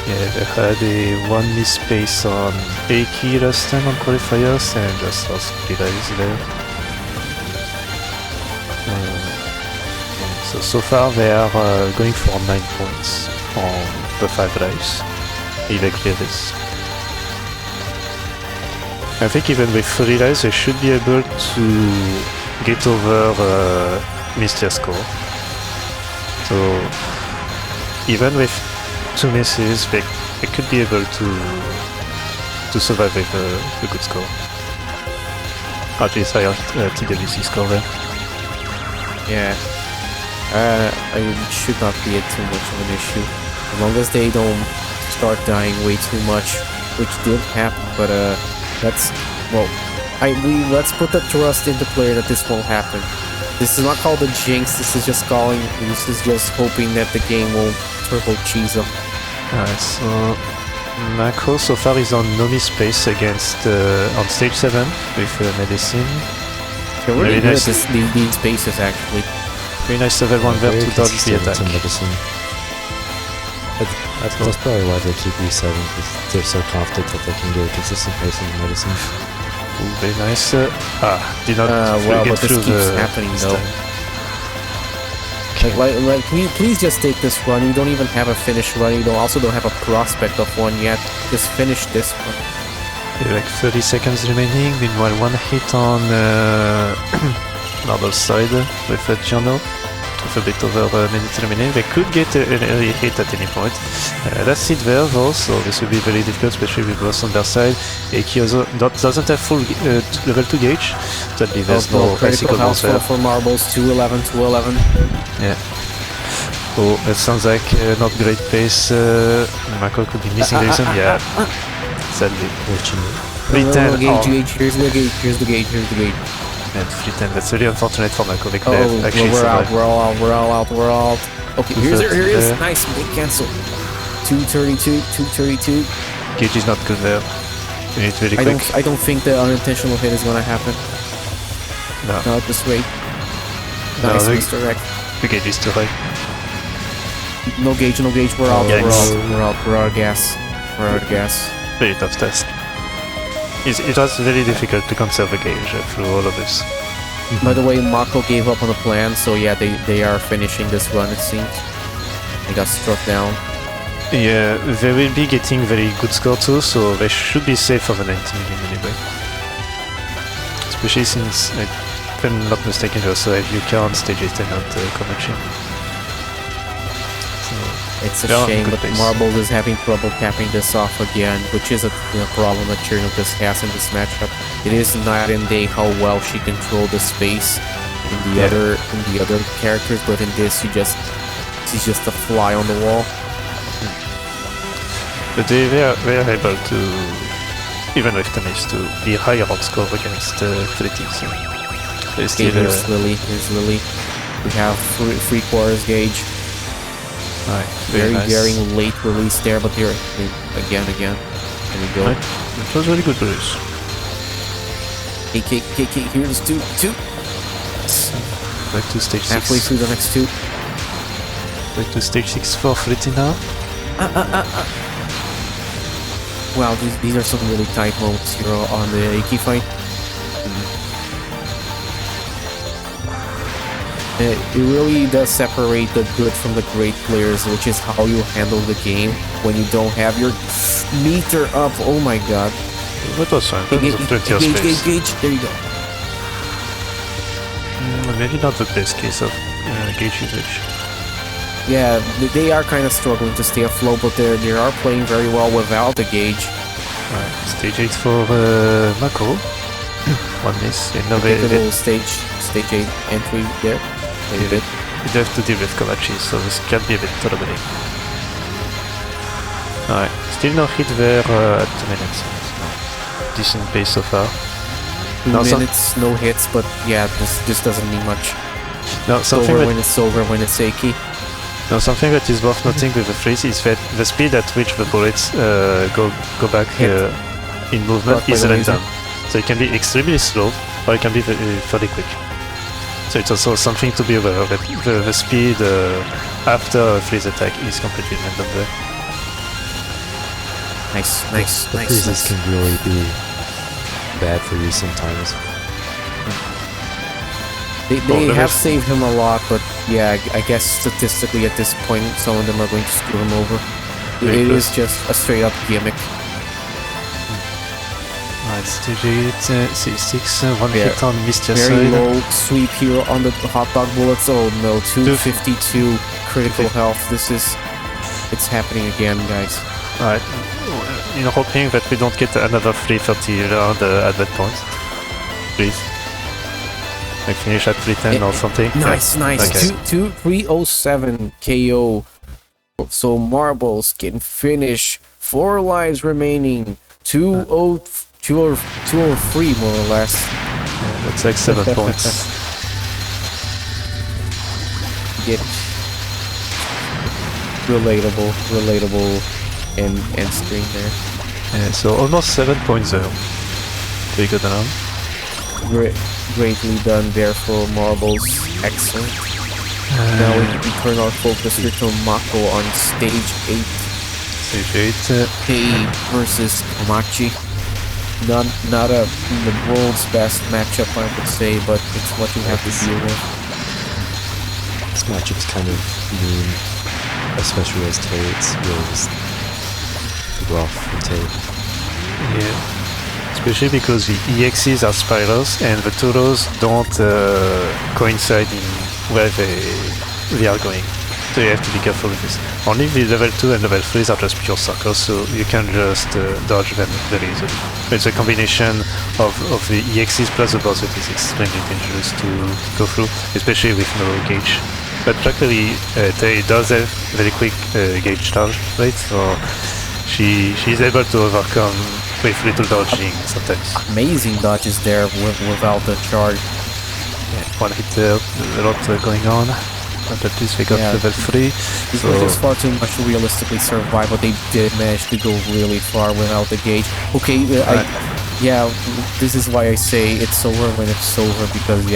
Yeah, they had a 1 miss space on Aki last time on qualifiers, and just lost Pigeon there. So far they are going for 9 points on the 5 lives. If they clear this. I think even with 3 lives they should be able to get over Mr. score. So even with 2 misses they could be able to survive with a good score. At least higher TWC score there. Yeah. It should not be too much of an issue. As long as they don't start dying way too much, which did happen, but let's put the trust in the player that this won't happen. This is not called a jinx. This is just hoping that the game won't turbo cheese them. Alright, so Mako so far is on no miss space against on stage 7 with medicine. They're really good at these spaces actually. Very nice level 1 verb to dodge the attack. That's probably why they keep resetting, because they're so confident that they can get a consistent pace in medicine. Ooh, very nice. Did not well, get but this through keeps the happening though. Like, please just take this run. You don't even have a finish run. You also don't have a prospect of one yet. Just finish this one. Like 30 seconds remaining. Meanwhile, one hit on Marble's side with a journal. With a bit over a minute remaining. They could get an early hit at any point. That's it there though, so this will be very difficult, especially with both on their side. Aki also doesn't have full level 2 gauge, so that leaves no critical health there. For Marbles, 211, 211. Yeah. Oh, that sounds like not great pace. Mako could be missing the reason. Yeah. Sadly. Fortunately. Gauge, here's the gauge. And Fritty, that's really unfortunate for Mako. We're out. Okay, here it is. Nice, big cancel. 232, 232. Gauge is not good there. You need very quick. I don't think the unintentional hit is gonna happen. No. Not this way. Nice, misdirect. The gauge is too high. No gauge. We're out of gas. Very tough test. It was very difficult to conserve a gauge through all of this. By the way, Mako gave up on the plan, so yeah, they are finishing this run, it seems. They got struck down. Yeah, they will be getting very good score too, so they should be safe for the 90 million anyway. Especially since, if I'm not mistaken, they also have Yuka on stage 8 and not Komachi. It's a shame, but Marble is having trouble capping this off again, which is a problem that Chernobylsk has in this matchup. It is night and day how well she controlled the space in the other characters, but in this she's just a fly on the wall. But they are able to, even with the miss, to be higher on score against Fritty. So here's Lily. We have 3/4 gauge. Right, very nice. Late release there, but here again. There we go. Right. It was really good release. KK, here's 2. Back to stage 6. Halfway through the next 2. Back to stage 6 for Fritty now. Wow, these are some really tight moments here on the Aki fight. It really does separate the good from the great players, which is how you handle the game when you don't have your meter up. Oh my god. That was fine. That was plenty of space. Gauge. There you go. Maybe not the best case of gauge usage. Yeah, they are kind of struggling to stay afloat, but they are playing very well without the gauge. Right, stage 8 for Mako. One miss. Little stage 8 entry there. You have to deal with Komachi, so this can be a bit troubling. Alright, still no hit there at 2 minutes. Decent pace so far. 2 minutes, no hits, but yeah, this doesn't mean much. No, something over when it's over, when it's Aki. No, something that is worth noting with the freeze is that the speed at which the bullets go back in movement is random. So it can be extremely slow, or it can be fairly quick. So it's also something to be aware of, that the speed after a freeze attack is completely random there. Nice. The freezes can really be bad for you sometimes. They have saved him a lot, but yeah, I guess statistically at this point, some of them are going to screw him over. It is just a straight up gimmick. Alright, stage 8, C6, one hit on Mr. Very low sweep here on the hot dog bullets. Oh no, 252 critical health. It's happening again, guys. Alright, hoping that we don't get another 330 round at that point. Please. Like finish at 310 or something. Nice. Okay. 307 KO. So Marbles can finish. 4 lives remaining. 203 more or less. Yeah, that's like 7 points. Get relatable end screen there. Yeah, so almost 7 points there. Pretty good enough. Greatly done there for Marbles. Excellent. Now we can turn our focus here to Mako on stage 8. Stage 8. K versus Komachi. Not the world's best matchup, I would say, but it's what you have to deal with. This matchup's kind of mean, especially as Tay. It's really just rough for Tay. Yeah. Especially because the EXs are spirals and the Touhous don't coincide in where they are going. So you have to be careful with this. Only the level 2 and level 3s are just pure circles, so you can just dodge them very easily. It's a combination of the EXs plus the boss that is extremely dangerous to go through, especially with no gauge. But luckily, Tay does have very quick gauge charge rate, so she's able to overcome with little dodging sometimes. Amazing dodges there without the charge. Yeah, one hit there, a lot going on. But at least they got level 3. These were just far too much to realistically survive, but they did manage to go really far without the gauge. Okay, this is why I say it's over when it's over, because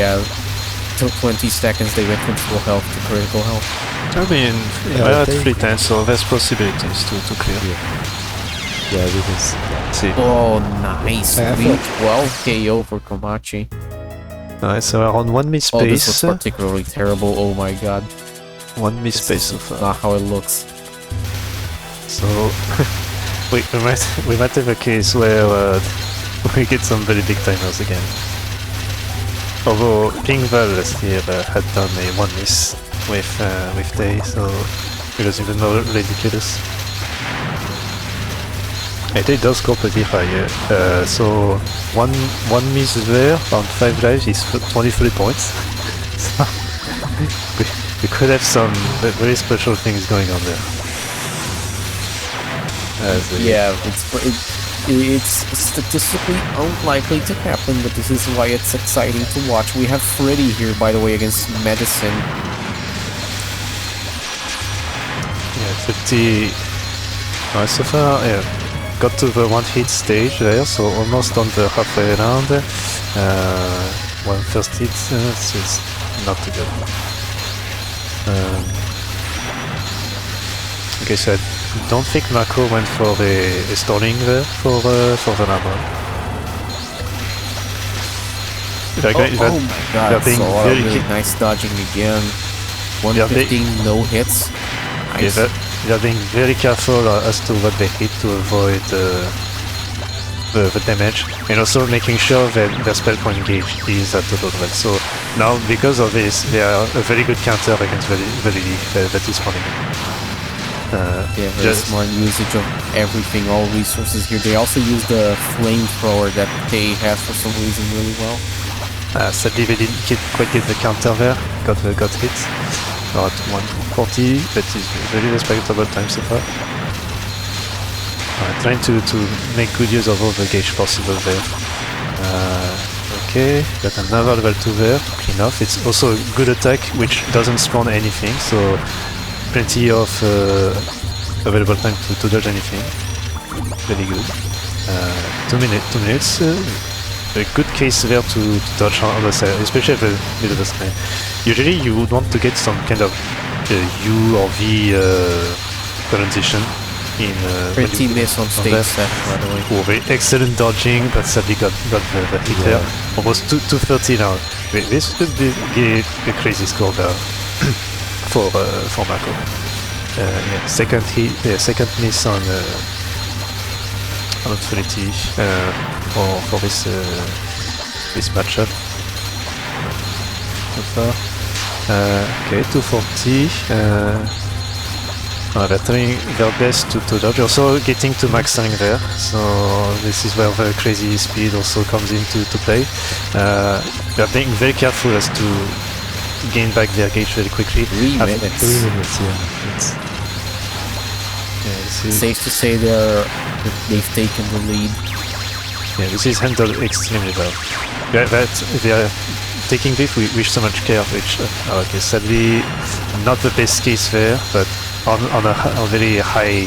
till 20 seconds they went from full health to critical health. I mean, we're at 310, so there's possibilities to clear. Yeah, we can see. Oh, nice. 312 KO for Komachi. Nice, so around 1 miss space. Oh, this was particularly terrible, oh my god. 1 miss space so far. Not how it looks. So, we might have a case where we get some very big timers again. Although Pingval last year had done a 1 miss with Tay, so it was even more ridiculous. It does go pretty high, so one miss there on 5 lives is 23 points. So we could have some very special things going on there. It's statistically unlikely to happen, but this is why it's exciting to watch. We have Fritty here, by the way, against Medicine. Yeah, 50. So far, got to the 1-hit stage there, so almost on the halfway round. 1 first hit, so it's not too good. Okay, so I don't think Mako went for a stalling there for the number. Oh my god, so really nice dodging again. 115, no hits. Nice. Yeah, they're being very careful as to what they hit to avoid the damage, and also making sure that their spell point gauge is at the low level. So now, because of this, they are a very good counter against that is spawning. Very smart usage of everything, all resources here. They also use the flamethrower that they have for some reason really well. Sadly, they didn't quite get the counter there. Got hit. At 140, that is very respectable time so far. Trying to make good use of all the gauge possible there. Okay, got another level 2 there, clean off. It's also a good attack which doesn't spawn anything, so plenty of available time to dodge anything. Very good. 2 minutes. A good case there to dodge on the side, especially at the middle of the screen. Usually you would want to get some kind of U or V transition in pretty miss on stage 7, by the way. Oh, very excellent dodging, but sadly got the hit there. Almost 230 now. This could be a crazy score there for Mako. Second miss on Fritty for this matchup so far. Okay, 240. They're trying their best to dodge, also getting to maxing there, so this is where the crazy speed also comes into play. They're being very careful as to gain back their gauge very quickly. 3 minutes. 3 minutes, yeah. safe to say they've taken the lead. Yeah, this is handled extremely well. They are taking this with so much care, which, okay, sadly, not the best case there, but on a very high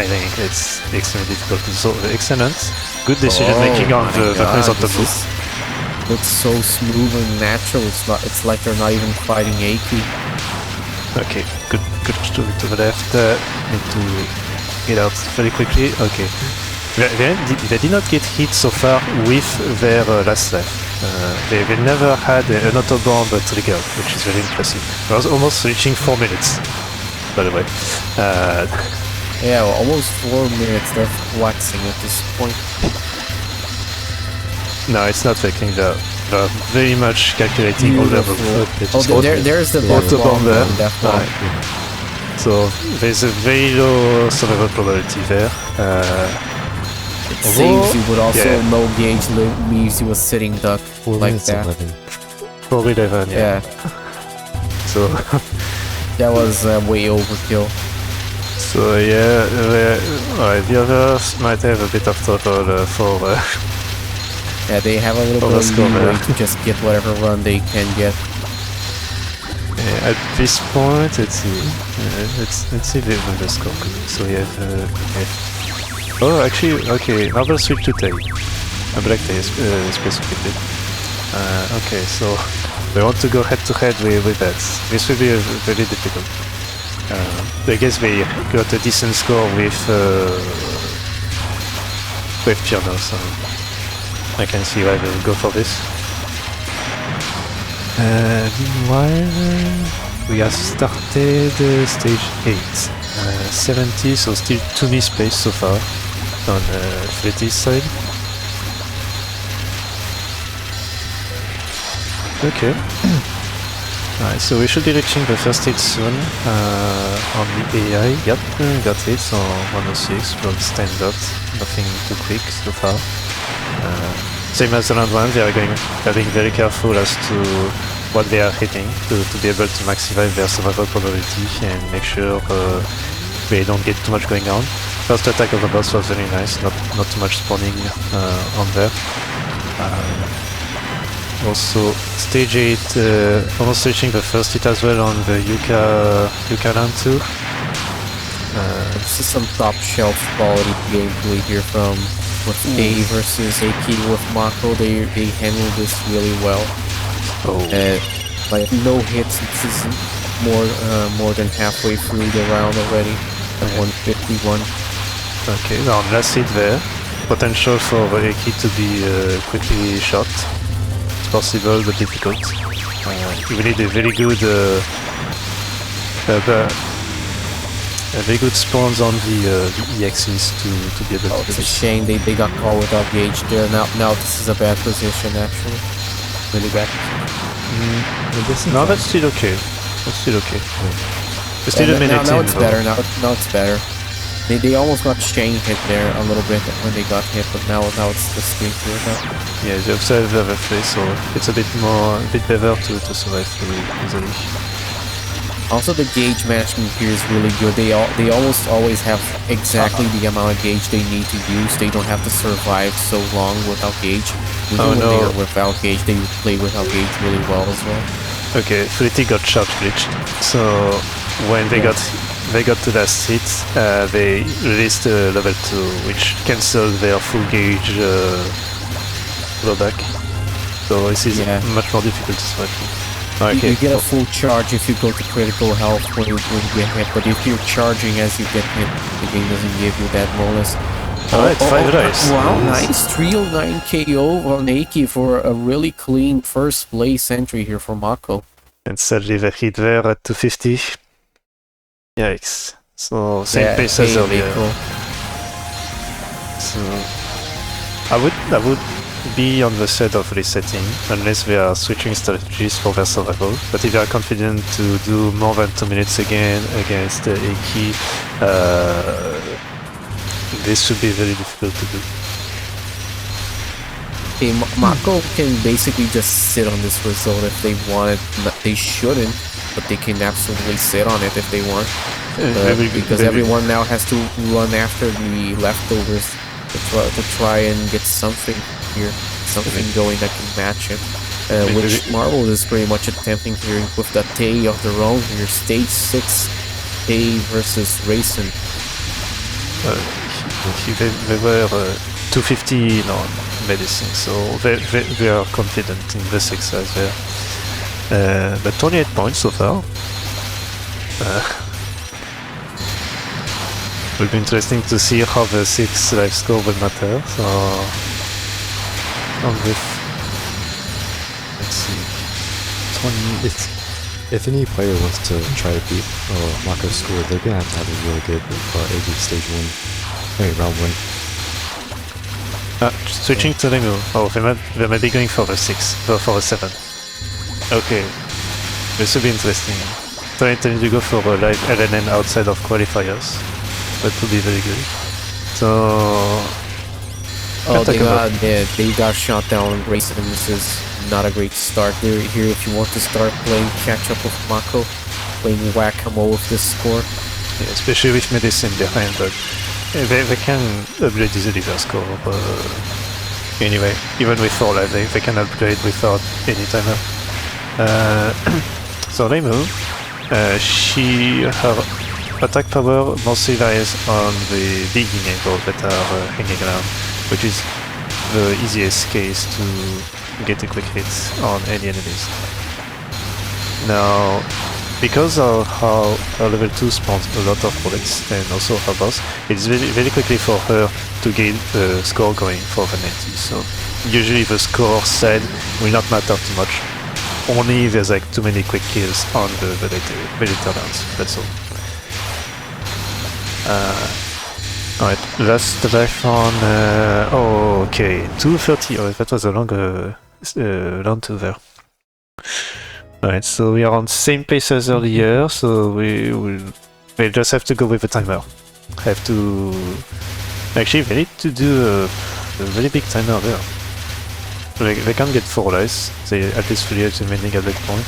lane, it's extremely difficult. So excellent, good decision making on the horizontal move. Looks so smooth and natural. It's like they're not even fighting Aki. Okay, good to the left. Need to get out very quickly. Okay. They did not get hit so far with their last life. They never had an auto-bomb trigger, which is very impressive. It was almost reaching 4 minutes, by the way. Yeah, well, almost 4 minutes. They're flexing at this point. No, it's not faking. They're very much calculating all level. There's the auto-bomb there. Right. So there's a very low survival probability there. It saves you, but also no gauge leaves you a sitting duck like that. 4-11, yeah. So that was way overkill. So yeah, the others might have a bit of trouble for. Yeah, they have a little bit of leeway to just get whatever run they can get. At this point, let's see the score. So we have. Oh, actually, okay, another switch to tail. A black tail specifically. Okay, so we want to go head to head with that. This will be very difficult. I guess we got a decent score with Pigeon, so I can see why they'll go for this. Meanwhile, we have started stage 8. 70, so still 2 miss pace so far on Fritty's side. Okay. Alright, so we should be reaching the first stage soon on the AI. Yep, got it, so 106, but stand up, nothing too quick so far. Same as the round 1, they are being very careful as to what they are hitting to be able to maximize their survival probability and make sure they don't get too much going on. First attack of the boss was very nice, not too much spawning on there. Also, stage 8, almost reaching the first hit as well on the Yuka land too. This is some top shelf quality gameplay here from with A versus Aki with Mako. They handle this really well. Like no hits. This is more than halfway through the round already. At 151. Okay, now last hit there. Potential for Aki to be quickly shot. It's possible but difficult. You need a very good spawns on the EXs to be able to do this. It's a this. shame they got caught without gauge there. Now this is a bad position actually. Really bad. No, that's still okay. That's still okay. There's still a minute now in. It's better. Now it's better. They almost got chain hit there a little bit when they got hit, but now it's the streak here. Yeah, they observe the face, so it's a bit better to survive easily. Also, the gauge management here is really good. They almost always have exactly the amount of gauge they need to use. They don't have to survive so long without gauge. Even when they are without gauge, they play without gauge really well as well. Okay, Fritty got sharp glitched, so when they got to that hit, they released level 2, which cancelled their full gauge blowback. So this is much more difficult to survive. Okay. You get a full charge if you go to critical health when you get hit, but if you're charging as you get hit, the game doesn't give you that bonus. Alright, 5 dice. Wow, nice 309 KO on Aki for a really clean first place entry here for Mako. And sadly the hit there at 250. Yikes. So same pace as earlier. So I would be on the side of resetting unless they are switching strategies for their survival. But if they are confident to do more than 2 minutes again against Aki, this should be very difficult to do. Okay, Mako can basically just sit on this result if they wanted. They shouldn't, but they can absolutely sit on it if they want. because everyone now has to run after the leftovers to try and get something here, something going that can match it. Which Marvel is pretty much attempting here with the Tay of their own here. Stage 6 Tay versus Racing. They were 250 on medicine, so they are confident in the 6 size there. But 28 points so far. Will be interesting to see how the 6 life score will matter. So on this, let's see. 20. If any player wants to try to beat Mako's score, they're gonna have to have a really good AD stage 1. Round 1. Switching to Lemo. Oh, they might be going for the 6, for the 7. Okay, this will be interesting. Trying to go for a live LNN outside of qualifiers. That would be very good. So... they got shot down. Racing, this is not a great start there. Here, if you want to start playing catch-up with Mako, playing whack-a-mole with this score. Yeah, especially with medicine behind, but they can upgrade easily their score. Anyway, even with 4 life, they can upgrade without any timer. So Lemo, her attack power mostly lies on the big enables that are hanging around, which is the easiest case to get a quick hit on any enemies. Now, because of how her level 2 spawns a lot of bullets and also her boss, it's very quickly for her to get the score going for the 90. So usually the score side will not matter too much. Only there's like too many quick kills on the later rounds, that's all. Alright, last life on... okay, 230. Oh, that was a longer round 2 there. Alright, so we are on same pace as earlier, so we'll just have to go with the timer. Have to... Actually, they need to do a very big timer there. They can't get 4 lives, they at least 3 lives remaining at that point.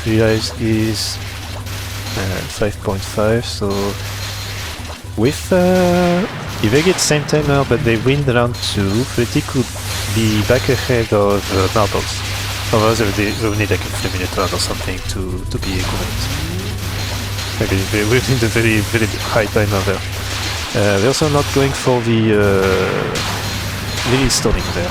3 lives is 5.5, so with if they get same timer but they win the round 2, Fritty could be back ahead of Marbles. Otherwise they will need like a 3-minute round or something to be equivalent. Maybe they will need a very high timer there. They're also not going for the really stunning there.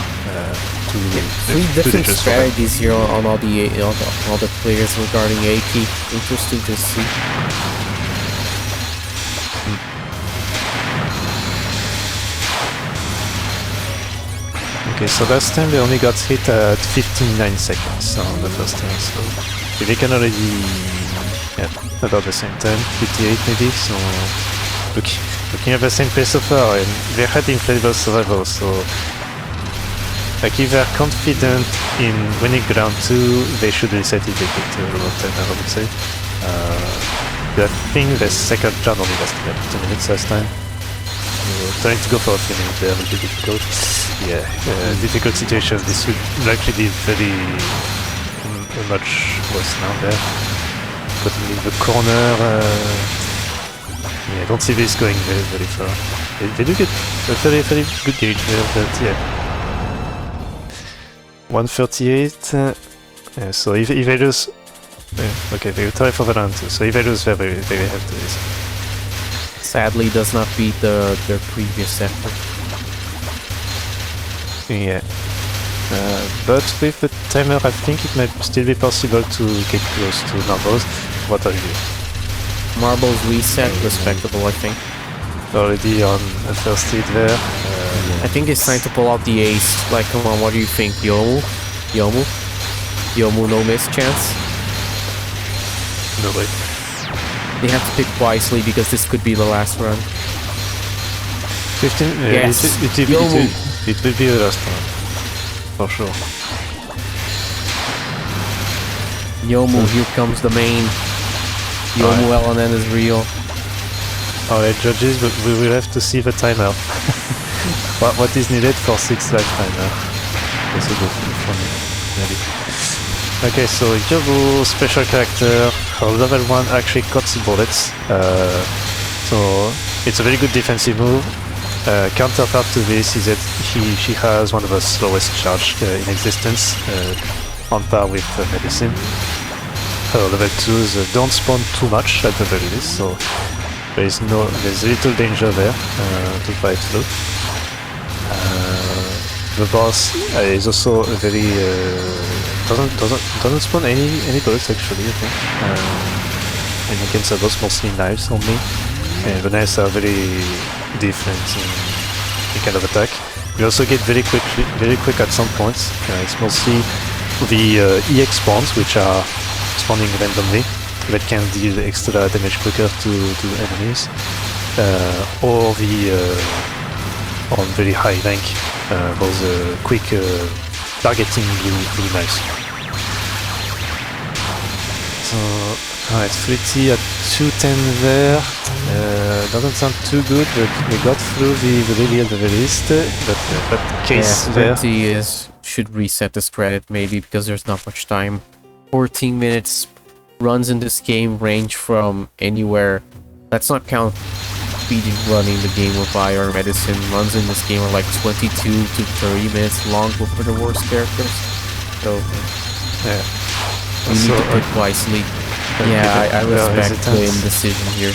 Three different strategies here on all the players regarding AP. Interesting to see. Okay, so last time they only got hit at 59 seconds on the first time, so they can already about the same time, 58 maybe. So looking at the same pace so far, and they had incredible survival, so like if they're confident in winning round 2, they should reset it if it's a lower timer, I would say. I think the second round only lasted like 2 minutes last time. Trying to go for a 3 minutes there will be difficult. Yeah, difficult situation. This would likely be very much worse now there. But in the corner, yeah, I don't see this going very far. They do get a very good gauge there, but yeah. 138. So if they lose, okay, they will try for the round 2. So if they lose, they have to lose. Sadly, does not beat their previous effort. Yeah. But with the timer, I think it might still be possible to get close to Marbles. What are you? Marbles reset, respectable, I think. Already on the first hit there. I think it's time to pull out the ace. Like, come on, what do you think? Yomu, no miss chance? No way. They have to pick wisely because this could be the last run. 15? Yes. It will be the last one. For sure. Yomu, here comes the main. Yomu LNN is real. Alright, judges, but we will have to see the timer. what is needed for 6 life timer? This will go for me, maybe. Okay, so Yobu, special character, her level 1 actually cuts bullets. So it's a very good defensive move. Counterpart to this is that she has one of the slowest charge in existence, on par with Medicine. Her level 2s don't spawn too much at the very least, so there's little danger there to fight through. The boss is also a very doesn't spawn any bullets actually, I think. And against those mostly knives only. And the knives are very different in kind of attack. We also get very quick at some points. It's mostly the EX spawns, which are spawning randomly, that can deal extra damage quicker to enemies, or the on very high rank, those quick targeting blue knives. So, alright, Fritty at 210 there. Doesn't sound too good, but we got through the lily at the very least. But case there. Fritty should reset this credit maybe because there's not much time. 14 minutes. Runs in this game range from anywhere. Let's not count speed running the game with Fire or Medicine. Runs in this game are like 22 to 30 minutes long for the worst characters. So yeah, you need to pick wisely. Yeah, I respect the indecision here.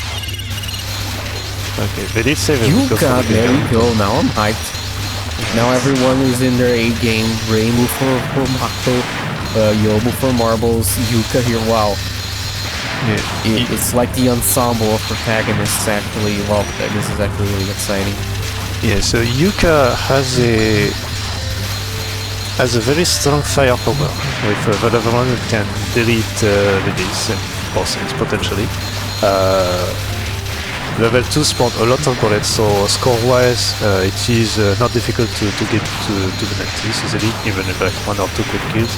Okay, they did save Yuka, there we go. Now I'm hyped. Now everyone is in their A game. Ray move for Mako. Yobu for marbles, Yuka here, wow. Yeah, it's like the ensemble of protagonists actually. Well, this is actually really exciting. Yeah, so Yuka has a very strong firepower with whatever one can delete release and bosses potentially. Level 2 spawned a lot of bullets, so score-wise it is not difficult to get to the net easily, even with like 1 or 2 quick kills,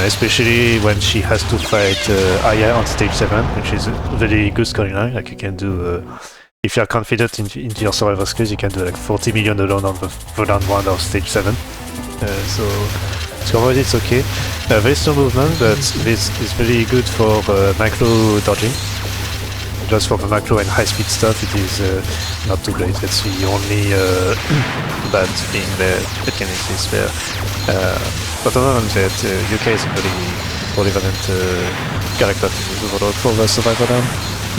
especially when she has to fight Aya on stage 7, which is a very good scoring line. Like you can do, if you are confident into your survival skills, you can do like 40 million alone on the round 1 or stage 7. So score-wise it's okay. Very slow movement, but this is very good for micro dodging. Just for the macro and high-speed stuff, it is not too great. That's the only bad thing there that can exist there. But other than that, UK is a very polyvalent character to use overall for the survival down,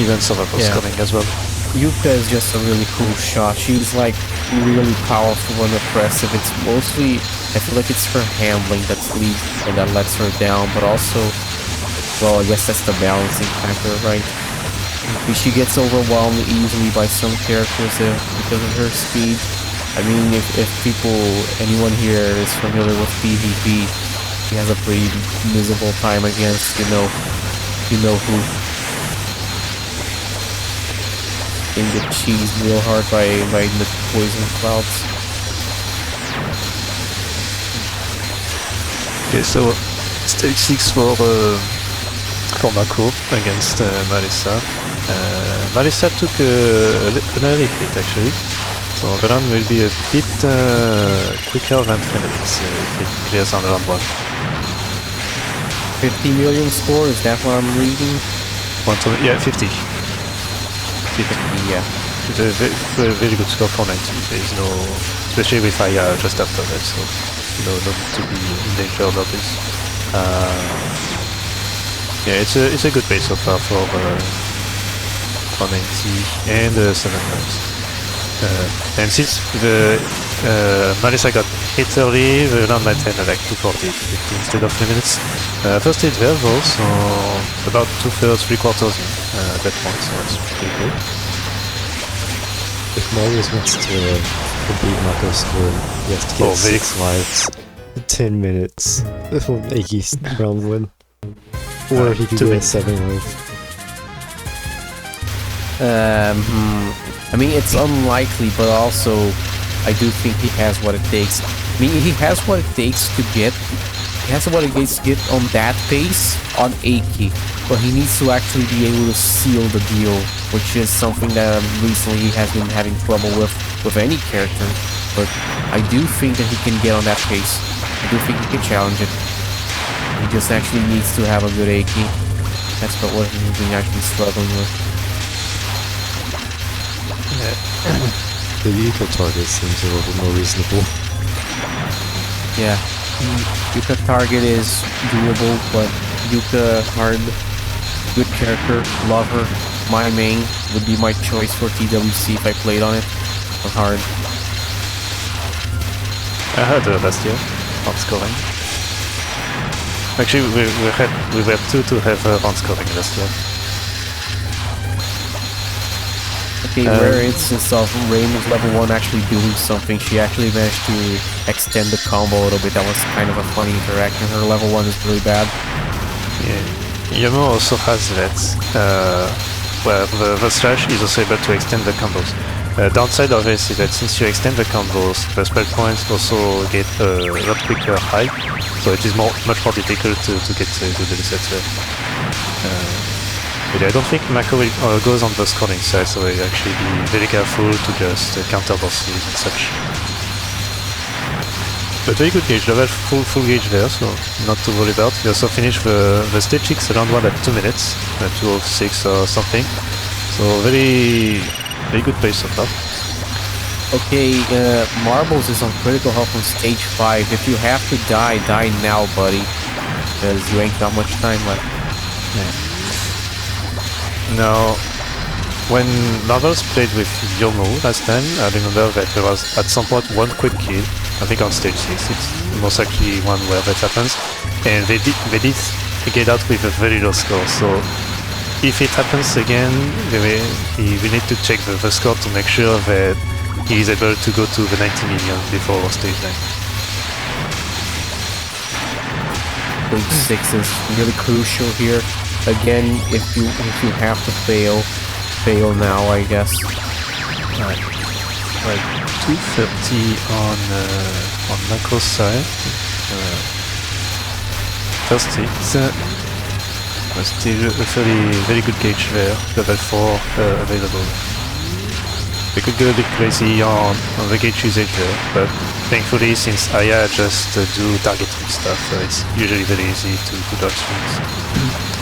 even survival scoring as well. Yuka is just a really cool shot. She's like really powerful and oppressive. It's mostly, I feel like it's her handling that's lead and that lets her down, but also, well, I guess that's the balancing factor, right? She gets overwhelmed easily by some characters because of her speed. I mean, if anyone here is familiar with PvP, she has a pretty miserable time against, you know who. Can get cheesed real hard by the poison clouds. Okay, so stage 6 for Mako against Marissa. Marissa took an early hit actually, so the run will be a bit quicker than 3 minutes if it clears on round 1. 50 million score, is that what I'm reading? 50. Yeah. It's a very good score for 90. There is no, especially with Aya just after that, so no need to be in danger about this. Yeah, it's a good pace so far for 90 and 7 rounds. And since the Marissa got hit early, the round might end like 240 instead of 3 minutes. First hit there though, so about 2/3, 3/4 at that point, so that's pretty good. If Marius wants to beat Mako score, you have to get 6 lives in 10 minutes. This will make you round 1. Or he could get 7 lives. I mean, it's unlikely, but also I do think he has what it takes. I mean, he has what it takes to get. He has what it takes to get on that pace on Aki, but he needs to actually be able to seal the deal, which is something that recently he has been having trouble with any character. But I do think that he can get on that pace. I do think he can challenge it. He just actually needs to have a good Aki. That's what he's been actually struggling with. The Yuka target seems a little more reasonable. Yeah, Yuka target is doable, but Yuka hard, good character, love her. My main would be my choice for TWC if I played on it. Or hard. I had last year, on scoring. Actually, we were two to have on scoring last year. Okay, rare instance of Raymond's level 1 actually doing something. She actually managed to extend the combo a little bit. That was kind of a funny interaction. Her level 1 is really bad. Yeah. Yomo also has that, where the slash is also able to extend the combos. Downside of this is that since you extend the combos, the spell points also get a lot quicker high, so it is much more difficult to get good resets there. But I don't think Mako goes on the scoring side, so he'll actually be very careful to just counter bosses and such. But very good gauge, level full gauge there, so not to worry about. We also finished the stage 6 round 1 at 2 minutes, 2:06 or something. So very good pace so far. Okay, Marbles is on critical health on stage 5. If you have to die, die now, buddy. Because you ain't got much time left. Yeah. Now, when Marbles played with Yomo last time, I remember that there was at some point one quick kill. I think on stage 6, it's most likely one where that happens. And they did get out with a very low score, so if it happens again, we need to check the score to make sure that he is able to go to the 90 million before stage 9. Stage 6 is really crucial here. Again, if you have to fail now, I guess. Right, 230 on Mako's side. First hit. Still a very good gauge there, level 4 available. We could go a bit crazy on the gauge usage there, but thankfully since Aya just do targeting stuff, it's usually very easy to dodge things.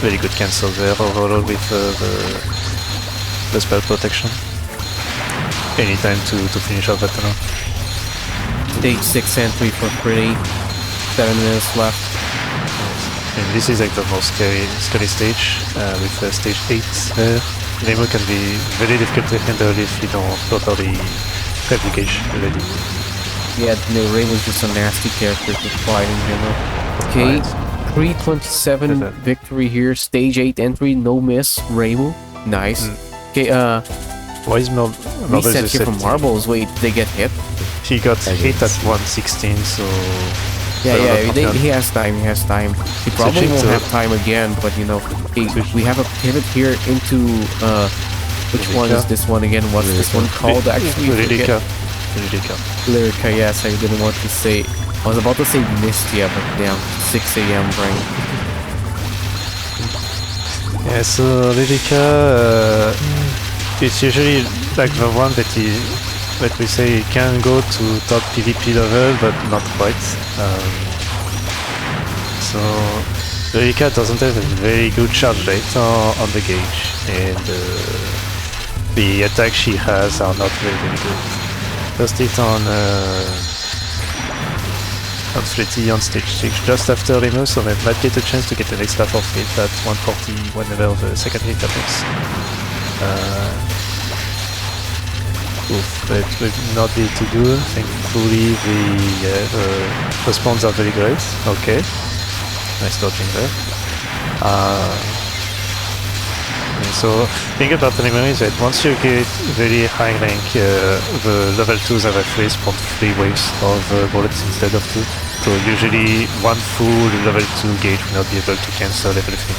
Very good cancel there overall with the spell protection. Any time to finish off that tunnel. Stage 6 entry for Fritty. 7 minutes left. And this is like the most scary stage, with stage 8 there. Nemo can be very difficult to handle if you don't properly have the gauge ready. Yeah, Raymond's just a nasty character to fight in general. Okay, 327 victory here, stage 8 entry, no miss, Raymond, nice. Okay, why is reset here from Marbles, wait, they get hit? He got hit at 116, so... Yeah, he has time, He probably won't have time again, but you know, we have a pivot here into, which one is this one again? What's this one called actually? Lyrica, yes, I didn't want to say, I was about to say Mistia, but damn, 6 AM brain. Yeah, so Lyrica, it's usually like the one that we say can go to top PvP level, but not quite. So Lyrica doesn't have a very good charge rate on the gauge, and the attacks she has are not very good. First hit on Fritty on stage 6 just after Remus, so they might get a chance to get an extra forfeit at 140 whenever the second hit happens. But will not be to do. Thankfully the spawns are very great. Okay. Nice dodging there. So thing about the memory is that once you get very high rank, the level 2s have actually spawned 3 waves of bullets instead of 2. So usually one full level 2 gauge will not be able to cancel everything.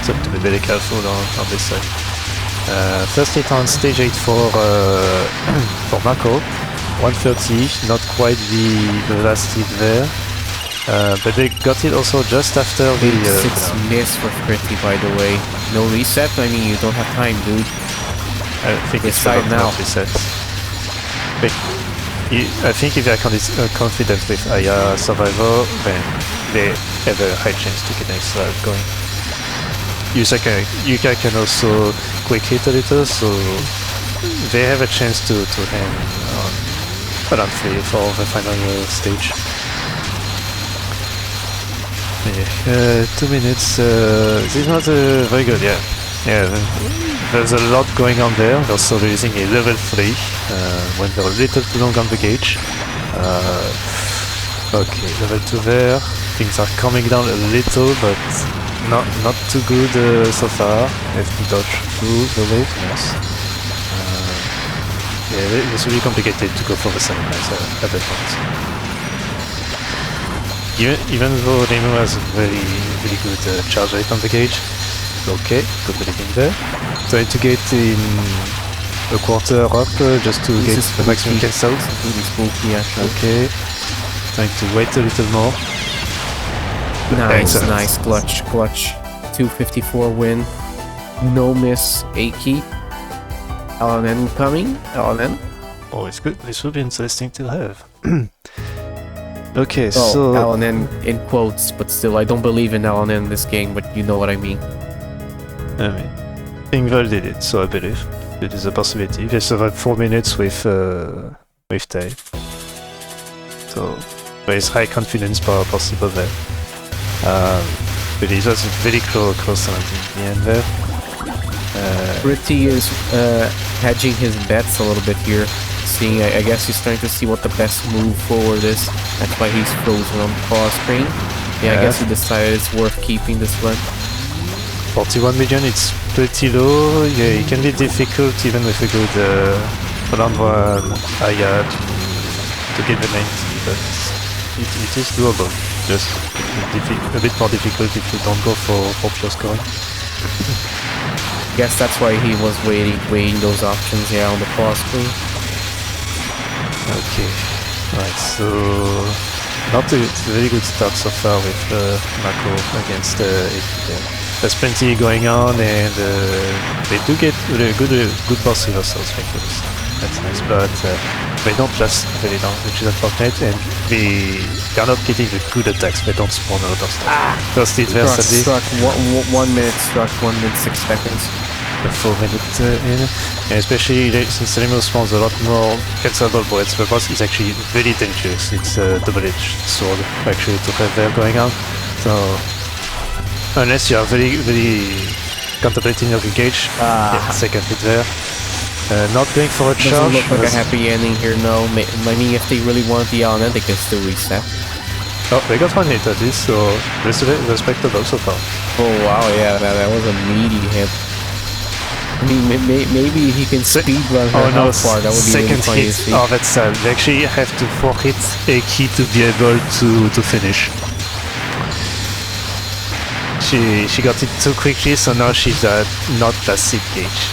So to be very careful on this side. First hit on stage 8 for Mako, 130, not quite the last hit there, but they got it also just after the... 6 miss for Fritty, by the way. No reset? I mean, you don't have time, dude. I think it's time now. Reset. But I think if you are confident with Aya Survivor, then they have a high chance to get next life going. Yuka can also quick hit a little, so they have a chance to hang on around 3 for the final stage. Yeah, 2 minutes. This is not very good, yeah. Yeah, there's a lot going on there. They're also using a level 3 when they're a little too long on the gauge. Okay, level 2 there. Things are coming down a little, but not too good so far. Have to dodge through the wave, yes. Yeah, it's really complicated to go for the sunrise at that point. Even though Remu has a really good charge rate on the gauge. Okay, good believing there. Trying to get in a quarter up just to get the maximum cancel. Okay. Trying to wait a little more. Nice, nice clutch. 254 win. No miss, 8 key. LNN coming. LNN. Oh, it's good. This will be interesting to have. Okay, so LNN in quotes, but still, I don't believe in LNN in this game, but you know what I mean. I mean, Ingval did it, so I believe it is a possibility. They survived 4 minutes with time. So there is high confidence power possible there. But it was very close in the end there. Fritty is hedging his bets a little bit here. Seeing, I guess he's trying to see what the best move forward is. That's why he's frozen on the pause screen. Yeah, I guess he decided it's worth keeping this one. 41 million, it's pretty low. Yeah, it can be difficult even with a good round 1 Aya to get the 90, but it is doable. Just a bit more difficult if you don't go for pure scoring. Guess that's why he was weighing those options here on the pause screen. Okay, right, so not a very good start so far with Mako against FamilyTeam. There's plenty going on, and they do get good boss reversals, that's nice, but they don't last very long, which is unfortunate, and they are not getting the good attacks. They don't spawn a lot of stuff. First hit there, struck 1 minute, struck 1 minute 6 seconds. 4 minutes in, and especially since Remo spawns a lot more cancelable bullets, the boss is actually very dangerous. It's a double-edged sword actually to have there going on. So unless you are very contemplating your gauge, yeah, second hit there. Not going for a charge. Doesn't look like a happy ending here, no. I mean, if they really want the LNN, they can still reset. Oh, they got 1 hit at least, so respectable so far. Oh wow, yeah, that was a meaty hit. I mean, maybe he can speedrun her no, far. That would be second really funny hit. to see. Oh, that's sad. They actually have to 4-hit a key to be able to finish. She got it too quickly, so now she's not classic gauge.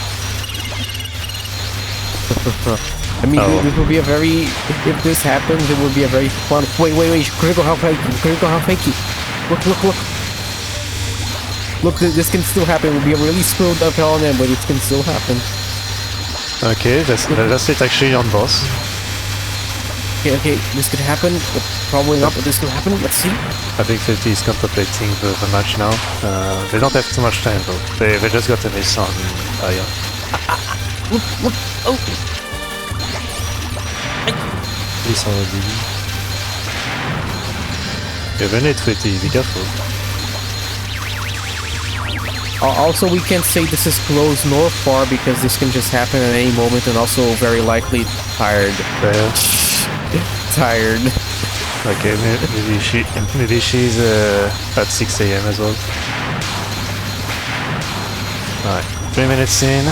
I mean, it would be a very... If this happens, it would be a very fun... Wait, critical health Hanky. Look. Look, this can still happen. It would be a really screwed up LNN, but it can still happen. Okay, that's it actually on boss. Okay, this could happen, but probably not, but this could happen. Let's see. I think Fritty is contemplating the match now. They don't have too much time though. They just got a miss on Aya. Look, oh! He's already... You have a net, Fritty, be careful. Also, we can't say this is close nor far because this can just happen at any moment, and also very likely tired. Tired. Okay, maybe she's at 6 AM as well. Alright, 3 minutes in.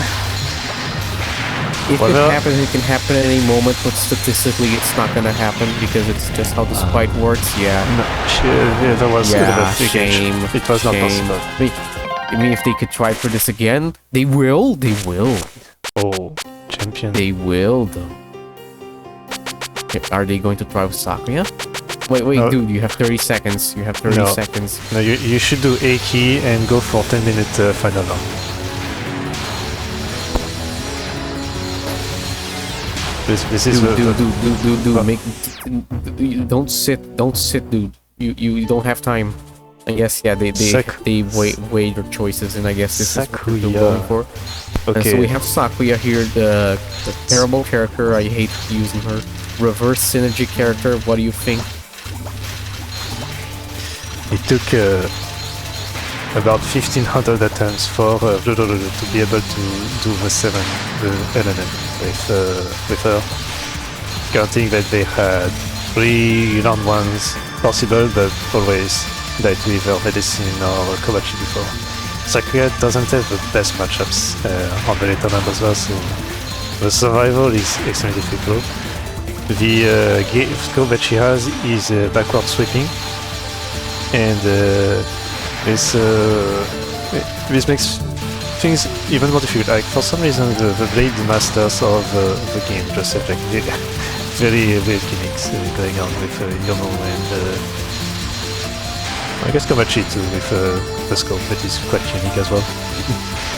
If it can happen at any moment, but statistically it's not gonna happen because it's just how this fight works. Yeah. No, there was a shame. It was not possible. I mean, if they could try for this again, they will. Oh, champion. They will, though. Are they going to try with Sakuya? Wait, no. Dude, you have 30 seconds. Seconds. No, you should do A key and go for 10-minute final round. This is dude. Don't sit, dude. you don't have time. I guess yeah, they weigh their choices, and I guess this is what they're going for. Okay. So we have Sakuya here, the terrible character. I hate using her. Reverse synergy character. What do you think? It took about 1500 attempts for Blue to be able to do the 7 element with her. Counting that they had 3 round ones possible, but always died with her medicine or Kobachi before. Sakuya doesn't have the best matchups on the later round as well, so the survival is extremely difficult. The skill that she has is backward sweeping, and this makes things even more difficult. Like for some reason, the Blade Masters of the game just have like very weird gimmicks going on with Yomo and I guess Kobachi too with the scope that is quite unique as well.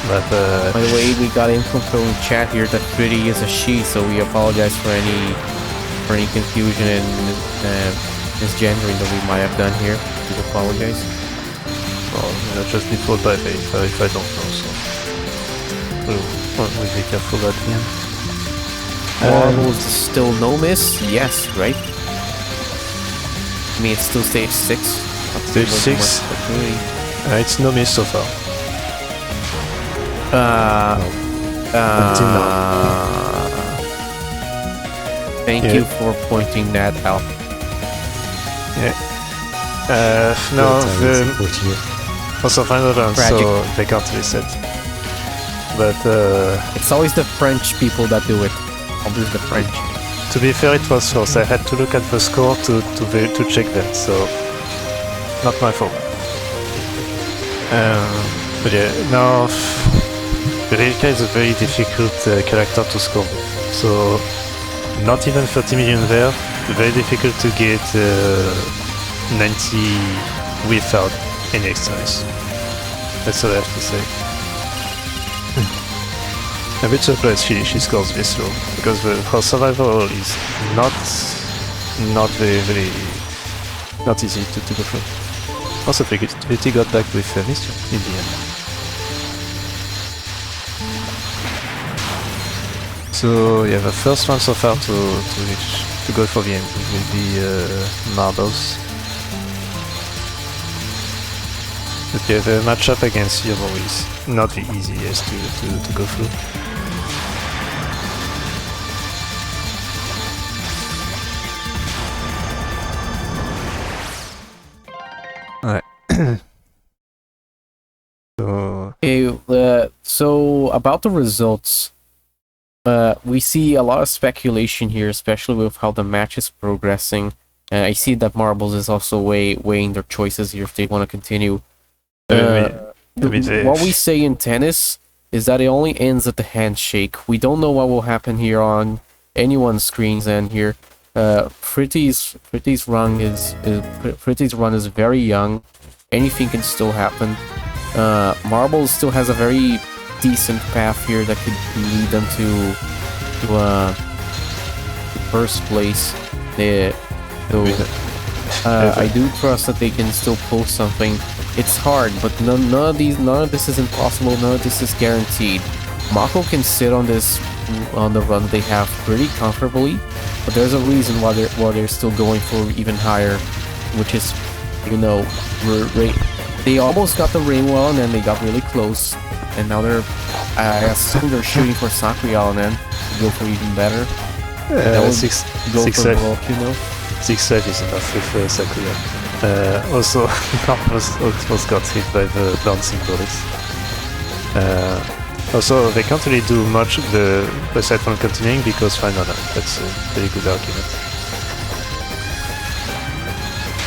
But by the way, we got info from chat here that Fritty is a she, so we apologize for any confusion and misgendering that we might have done here. We apologize. Well, just be told by me if I don't know, so we'll be careful at the end. Marbles still no miss? Yes, right? I mean, it's still stage 6. Stage 6? It's no miss so far. Until now. Thank you for pointing that out. Yeah. No, also final round, so they can't reset. But it's always the French people that do it. Always the French. To be fair, it was first. I had to look at the score to check that, so not my fault. But yeah, now Rilka is a very difficult character to score with. So not even 30 million there. Very difficult to get 90 without any extras. That's all I have to say. I'm a bit surprised she scores this low, because her survival is not very not easy to go through. Also Fritty got back with Mischief in the end. So yeah, the first one so far to go for the end will be Marbles. But yeah, the matchup against Yomo is not the easiest to go through. Alright. So about the results, we see a lot of speculation here, especially with how the match is progressing. I see that Marbles is also weighing their choices here if they want to continue. What we say in tennis is that it only ends at the handshake. We don't know what will happen here on anyone's screen's end here. Fritty's run is very young. Anything can still happen. Marbles still has a very decent path here that could lead them to first place. I do trust that they can still pull something. It's hard, but none of this is impossible. None of this is guaranteed. Mako can sit on the run they have pretty comfortably, but there's a reason why they're still going for even higher, which is, you know, they almost got the ring well, and then they got really close, and now I assume they're shooting for Sakuya and then to go for even better. That was 6 both, you know. 6-5 is enough with Sakuya. Also, almost got hit by the bouncing bullets. Also, they can't really do much aside from continuing because final round. That's a very good argument.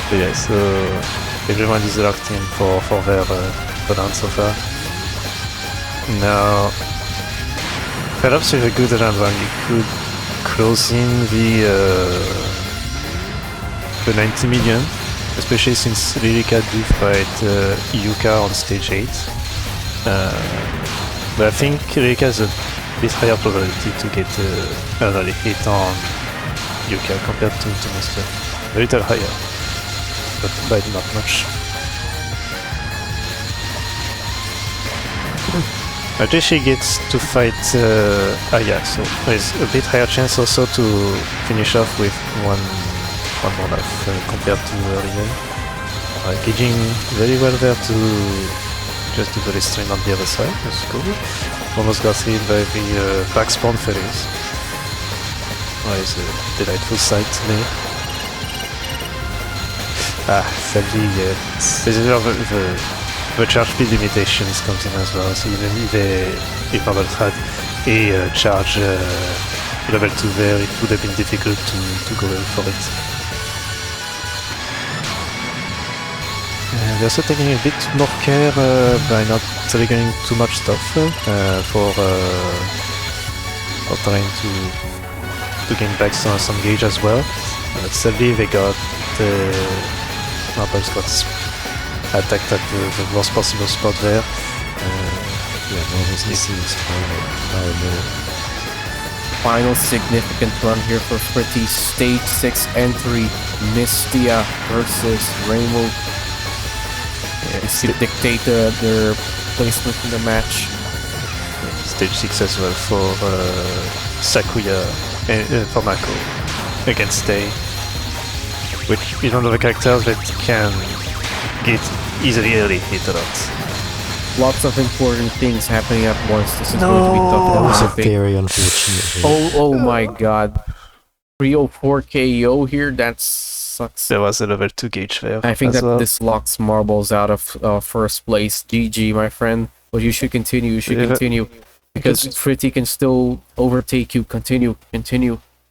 But yeah, so everyone is locked in for their round so far. Now, perhaps with a good round one, you could close in the 90 million, especially since Rilka did fight Yuka on stage 8. But I think Rilka has a bit higher probability to get an early hit on Yuka compared to Mr. A little higher. but by not much. Actually, she gets to fight Aya, so there's a bit higher chance also to finish off with one more life compared to earlier. Engaging very well there to just do the restraint on the other side, that's cool. Almost got hit by the back spawn fairies. It's a delightful sight to me. Sadly, there's a lot of the charge speed limitations comes in as well, so even if Marble had a charge level 2 there, it would have been difficult to go for it. They're also taking a bit more care by not triggering too much stuff for trying to gain back some gauge as well. Sadly, they got Marble's got attacked at the worst possible spot there. Marble's missing his power. Final significant run here for Fritty. Stage 6 entry, Mystia versus Rainbow. It's to dictate their placement in the match. Stage 6 as well for Sakuya and for Mako against Day, which is one of the characters that can get easily early hit a lot. Lots of important things happening at once. This is going to be tough. That was a very unfortunate hit. Oh my god. 304 KO here, that sucks. There was a level 2 gauge there. I think that this locks Marbles out of first place. GG, my friend. But you should continue, because Fritty can still overtake you. Continue.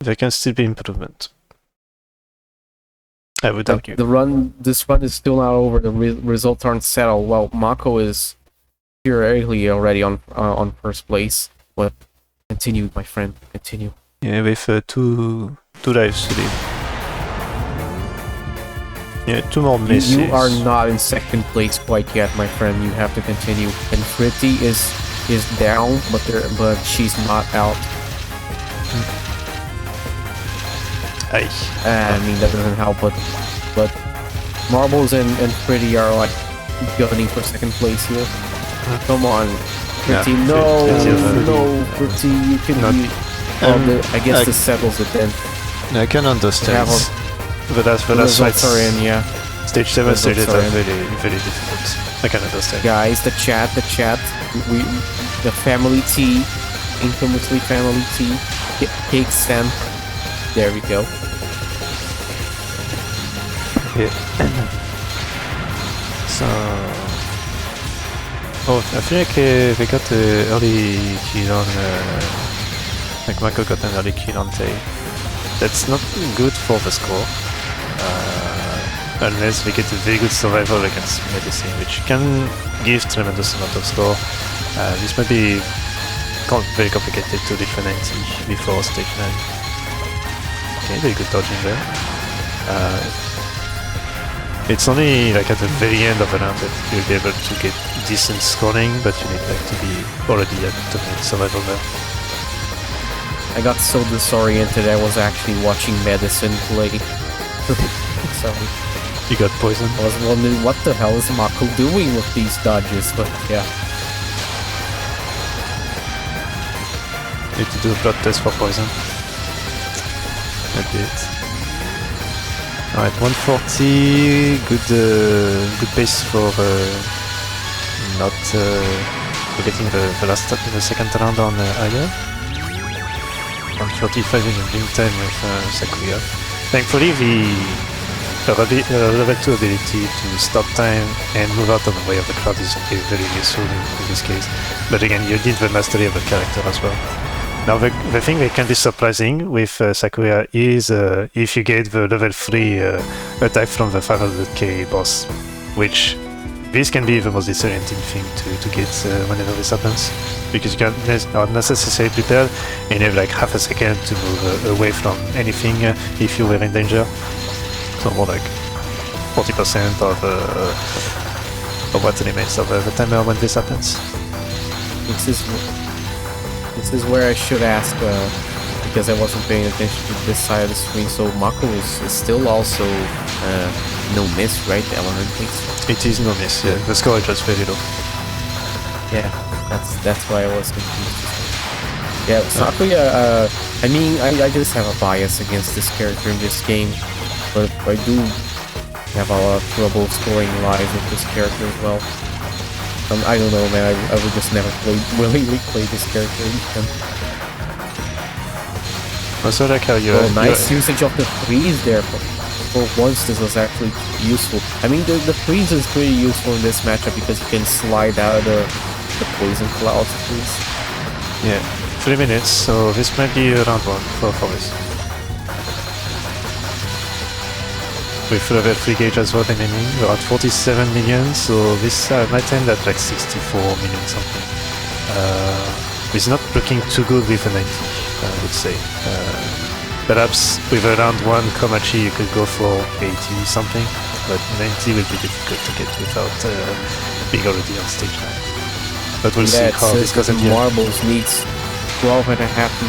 There can still be improvement. I would argue. This run is still not over. The results aren't settled. Well, Mako is theoretically already on first place. But continue, my friend. Continue. Yeah, with two lives to live. Yeah, 2 more misses. You are not in second place quite yet, my friend. You have to continue. And Fritty is down, but she's not out. I mean, that doesn't help, but Marbles and Fritty are like gunning for second place here. Come on, Fritty, yeah, no, Fritty, you can I guess this settles it then. I can understand. But that's are in, yeah. Stage 7 stages are very difficult. I can understand. Guys, the chat, the family tea, infamously family tea, cake stamp. There we go. Yeah. So, I feel like they got an early kill on. Like Mako got an early kill on Tay. That's not good for the score. Unless they get a very good survival against Medicine, which can give tremendous amount of score. This might be very complicated to defend 90 before stage 9. Okay, very good dodging there. It's only like at the very end of the round that you'll be able to get decent scoring, but you need like to be already at the survival there. I got so disoriented I was actually watching Medicine play. Sorry. You got poisoned? I was wondering what the hell is Mako doing with these dodges, but yeah. Need to do a blood test for poison. A bit. Alright, 140, good pace for not forgetting the second round on Aya. 145 in the meantime with Sakuya. Thankfully, the level 2 ability to stop time and move out of the way of the crowd is very useful in this case. But again, you need the mastery of the character as well. Now, the thing that can be surprising with Sakuya is if you get the level 3 attack from the 500k boss, which this can be the most disorienting thing to get whenever this happens, because you are not necessarily prepared and you have like half a second to move away from anything if you were in danger. So more like 40% of what remains of the timer when this happens. This is where I should ask, because I wasn't paying attention to this side of the screen. So Mako is still also no miss, right? The element please. It is no miss. Yeah, the score is just very low. Yeah, that's why I was confused. Yeah, Sakuya. I mean, I just have a bias against this character in this game, but I do have a lot of trouble scoring lives with this character as well. I don't know, man. I would just never willingly play this character again. Also, like how you. Nice usage of the freeze there. For once, this was actually useful. I mean, the freeze is pretty useful in this matchup because you can slide out the poison clouds, please. Yeah, 3 minutes. So this might be round 1 for this. With level 3 gauge as well remaining, we're at 47 million, so this might end at like 64 million something. It's not looking too good with a 90, I would say. Perhaps with a round 1 Komachi you could go for 80 something, but 90 will be difficult to get without being already on stage 9. But we'll see how this goes at the end. Marbles needs 12.5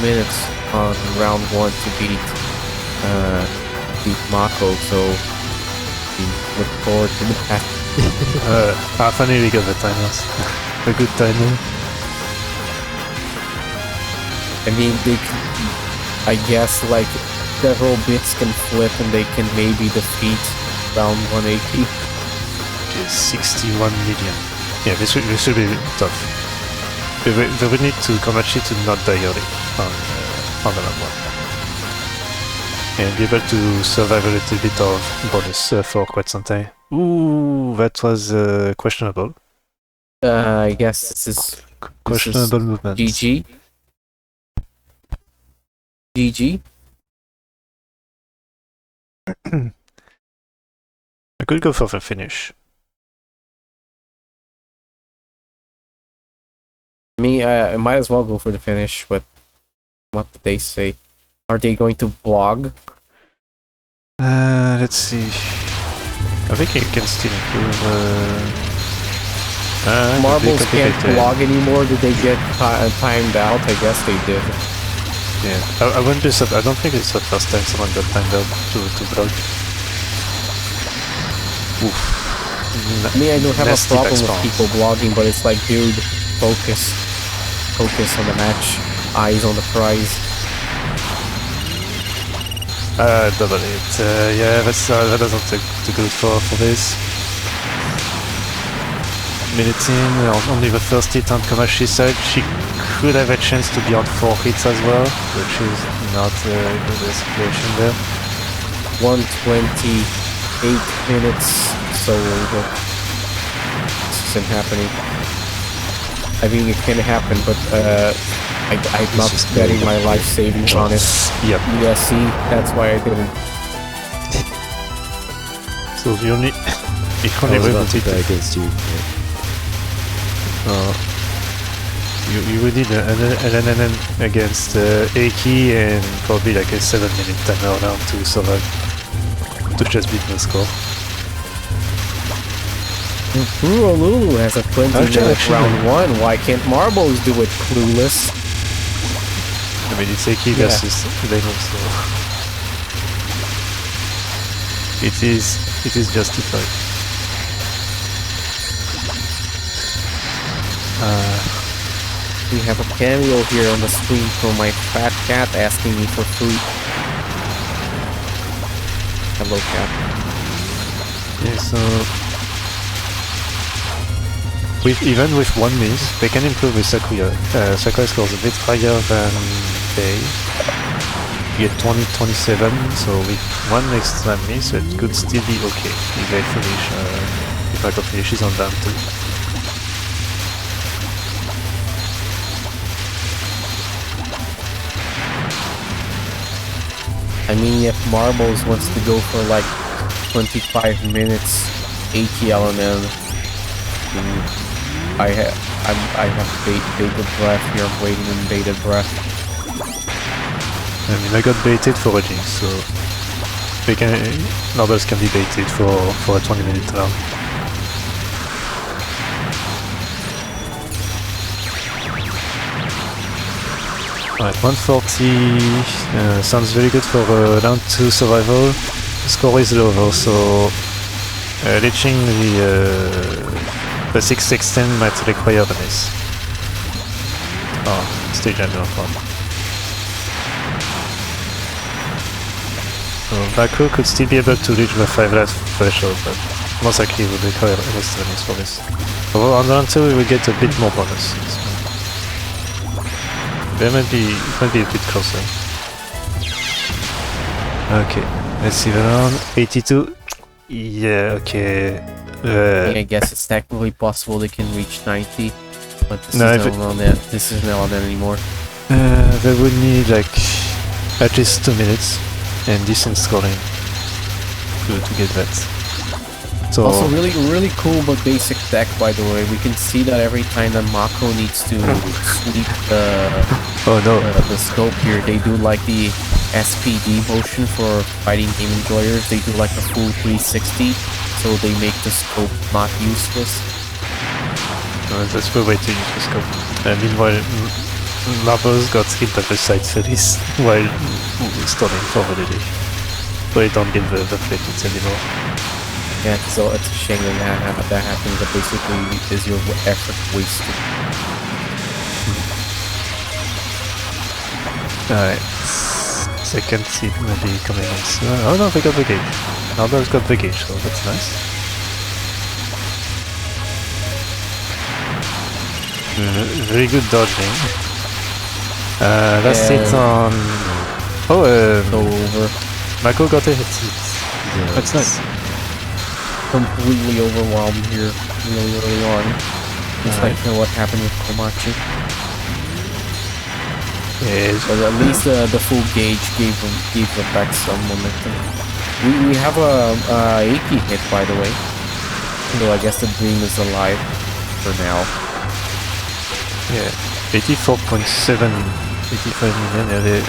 minutes on round 1 to beat Mako, so we look forward to that. Finally we got the timers. A good timer. I mean, I guess like several bits can flip and they can maybe defeat round 180. Okay, 61 million. Yeah, this should be tough. They would need to Komachi to not die early on the round 1. And be able to survive a little bit of bonus for quite some time. Ooh, that was questionable. I guess this is questionable movement. GG. GG. I could go for the finish. I might as well go for the finish, but what did they say? Are they going to blog? Let's see. I think you can still improve. Marbles can't blog anymore. Did they get timed out? I guess they did. Yeah, I wouldn't be I don't think it's the first time someone got timed out to blog. Oof. I don't have a problem with people blogging, but it's like, dude, focus on the match, eyes on the prize. Double it. Yeah, that doesn't look too good for this. Minutes in, only the first hit on Komashi's side. She could have a chance to be on 4 hits as well, which is not a good situation there. 128 minutes, so this isn't happening. I mean, it can happen, but I'm not betting my life savings on it. Yep. Yeah, see, that's why I didn't. So the only way to bet against you. You would need an LNN against Aki and probably like a 7-minute timer round to survive, to just beat the score. Lulu has a 20-minute round 1. Why can't Marbles do it, clueless? I mean, it's Aki versus Venom, so it is justified. We have a cameo here on the screen from my fat cat asking me for food. Hello, cat. Yeah, so even with 1 miss, they can improve with Sakuya. Sakuya scores a bit higher than they. You get 20-27, so with 1 extra miss, it could still be okay if they finish. If Mako finishes on down 2. I mean, if Marbles wants to go for like 25 minutes, 80 LNM, I have bated breath here. I'm waiting in bated breath. I mean, I got baited for a jinx, so Marbles can be baited for a 20-minute round. Alright, 140 sounds very good for round 2 survival. The score is low though, so Reaching the 616 might require a miss. Oh, stage general form. So Mako could still be able to reach the 5 life threshold, but most likely would require a miss for this. Although on round 2 we will get a bit more bonus. It might be a bit closer. Okay, let's see the round. 82. Yeah, okay. I guess it's technically possible they can reach 90, but this is not on that anymore. They would need like at least 2 minutes and decent scoring to get that. So also really cool but basic deck, by the way. We can see that every time that Mako needs to sweep the scope here, they do like the SPD motion for fighting game enjoyers. They do like a full 360, so they make the scope not useless. That's the way to use the scope. Meanwhile, Marbles got hit by the side series while stalling for holiday. So they don't get the flippings anymore. Yeah, so it's a shame that that happens, but basically is your effort wasted. Alright. Second seat maybe coming in soon. Oh no, they got the gauge. Marbles got the gauge, so that's nice. Very good dodging. Last hit on... over. Mako got a hit. Yeah, that's nice. Completely overwhelmed here really early on. Just like what happened with Komachi. Yes. But at least the full gauge gave them back some momentum. We have a Aki hit, by the way. Though I guess the dream is alive for now. Yeah, 84.7, 85 million.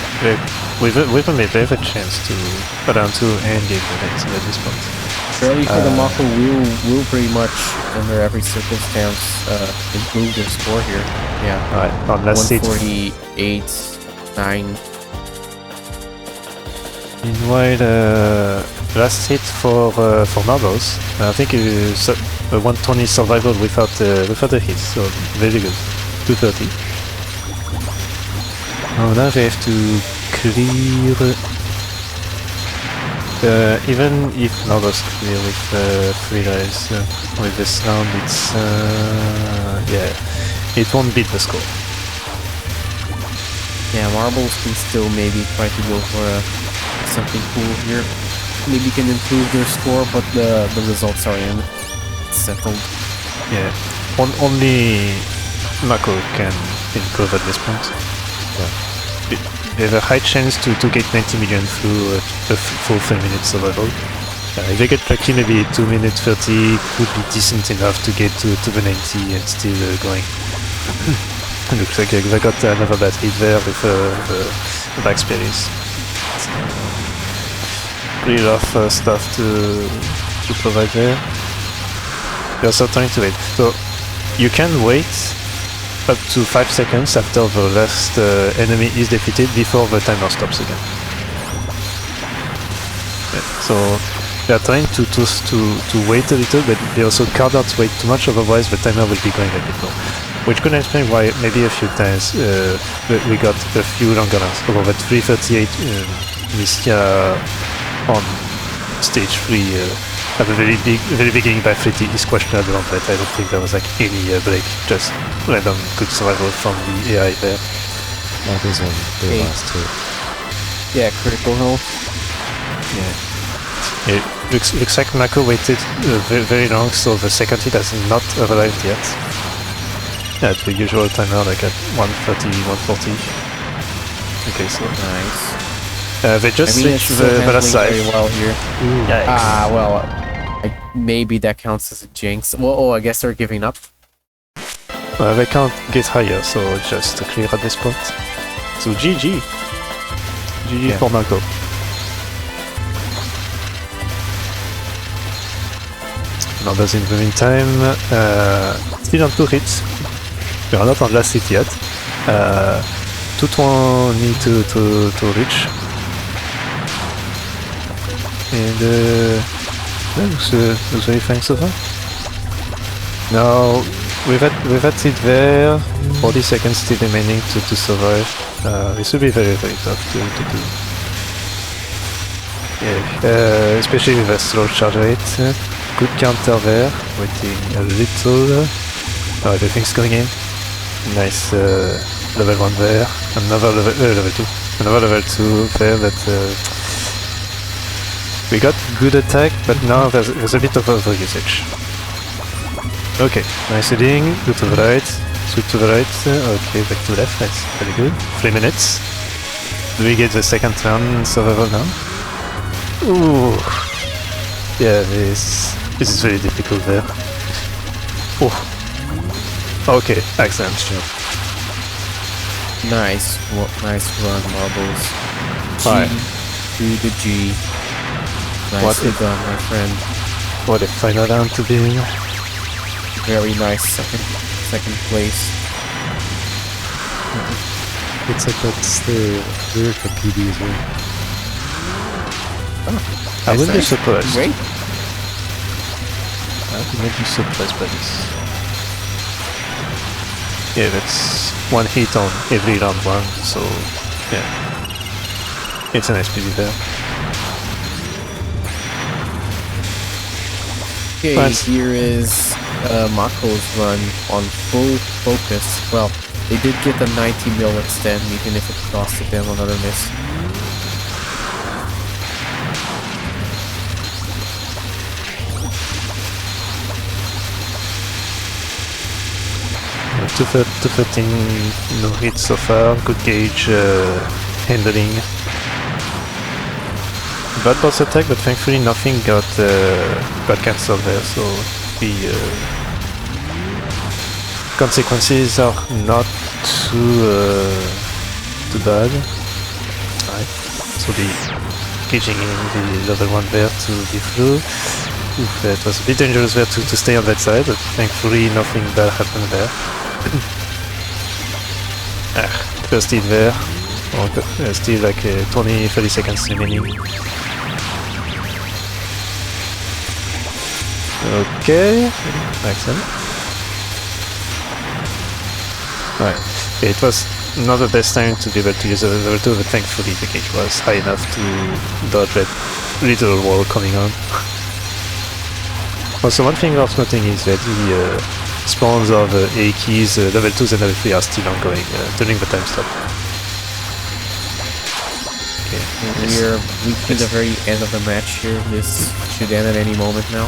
With them, they have a chance to around 2 and game the next at this point. Surely for the Mako will pretty much, under every circumstance, improve their score here. Yeah. Alright, on last stage. 148, 9. Meanwhile, last hit for Marbles, I think it is a 120 survival without a hit, so very good. 230. Oh, now they have to clear. Even if Marbles clear with 3 lives, with this round, it's yeah, it won't beat the score. Yeah, Marbles can still maybe try to go for something cool here. Maybe can improve their score, but the results are in. It's settled. Yeah, only Mako can improve at this point. Yeah. They have a high chance to get 90 million through a full 3 minutes survival. If they get lucky, maybe 2 minutes 30 could be decent enough to get to the 90 and still going. Looks like they got another bad hit there with the back spirits. Pretty rough stuff to provide there. They're also trying to wait. So you can wait up to 5 seconds after the last enemy is defeated before the timer stops again. Yeah, so they are trying to wait a little, but they also cannot wait too much, otherwise the timer will be going a bit more. Which could explain why maybe a few times we got a few longer rounds. Although that 338 Mistia on stage 3 at the very beginning by Fritty is questionable, but I don't think there was like any break, just random good survival from the AI there. That was on the last two. Yeah, critical health. Yeah. It looks like Mako waited very long, so the second hit has not arrived yet. Yeah, the usual timer like at 130, 140. Okay, so nice. They just switched the last side. Very well here. Yikes. Well, maybe that counts as a jinx. Well, I guess they're giving up. They can't get higher, so just to clear at this point. So GG. GG for Mako. Numbers in the meantime, still on 2 hits. We are not on last hit yet. 220 to reach. And looks very fine so far. Now, with that seed there, 40 seconds still remaining to survive. This will be very, very tough to do. Yeah, especially with a slow charge rate. Good counter there, waiting a little. Oh, everything's going in. Nice level 1 there. Another level 2. Another level 2 there that we got good attack, but now there's a bit of overusage. Okay, nice heading, go to the right, sweep to the right, okay, back to left, that's very good. 3 minutes. Do we get the second turn survival now? Ooh. Yeah, this is very difficult there. Oh. Okay, excellent shot. Nice run, Marbles. Fine. Through the G. Nicely done, my friend. What a final round to be in. Very nice second place. Looks like that's the lyric of PD as well. Oh, I wouldn't be surprised. Great. I wouldn't be surprised by this. Yeah, that's one hit on every round 1, so yeah. It's a nice PD there. Okay, nice. Here is Mako's run on full focus. Well, they did get the 90 mil extend, even if it costed them another miss. Yeah, 213 no hits so far, good gauge handling. Bad boss attack, but thankfully nothing got cancelled there, so the consequences are not too bad. Right. So the caging in the level 1 there to the through. Oof, it was a bit dangerous there to stay on that side, but thankfully nothing bad happened there. First hit there. Oh, still like 20-30 seconds remaining. Okay, excellent. Right, okay, it was not the best time to be able to use the level 2, but thankfully the gauge was high enough to dodge that little wall coming on. Also, one thing worth noting is that the spawns of A keys, level 2s and level 3 are still ongoing during the time stop. Okay, we're reaching the very end of the match here. This should end at any moment now.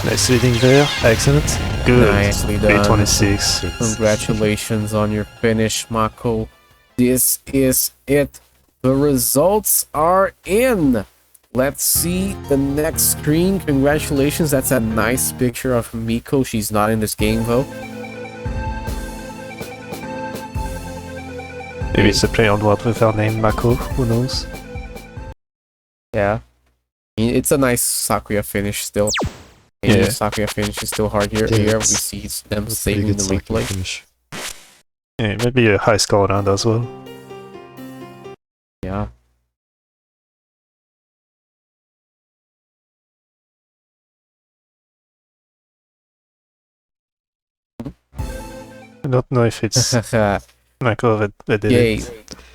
Nice leading there, excellent. Good. Nicely done. 26. Congratulations on your finish, Mako. This is it. The results are in. Let's see the next screen. Congratulations. That's a nice picture of Miko. She's not in this game though. Maybe it's a play on word with her name, Mako. Who knows? Yeah. I mean, it's a nice Sakuya finish still. Yeah. Sakuya finish is still hard here. Here we see them saving the replay. Yeah, maybe a high score round as well. Yeah. I don't know if it's Mako that did it.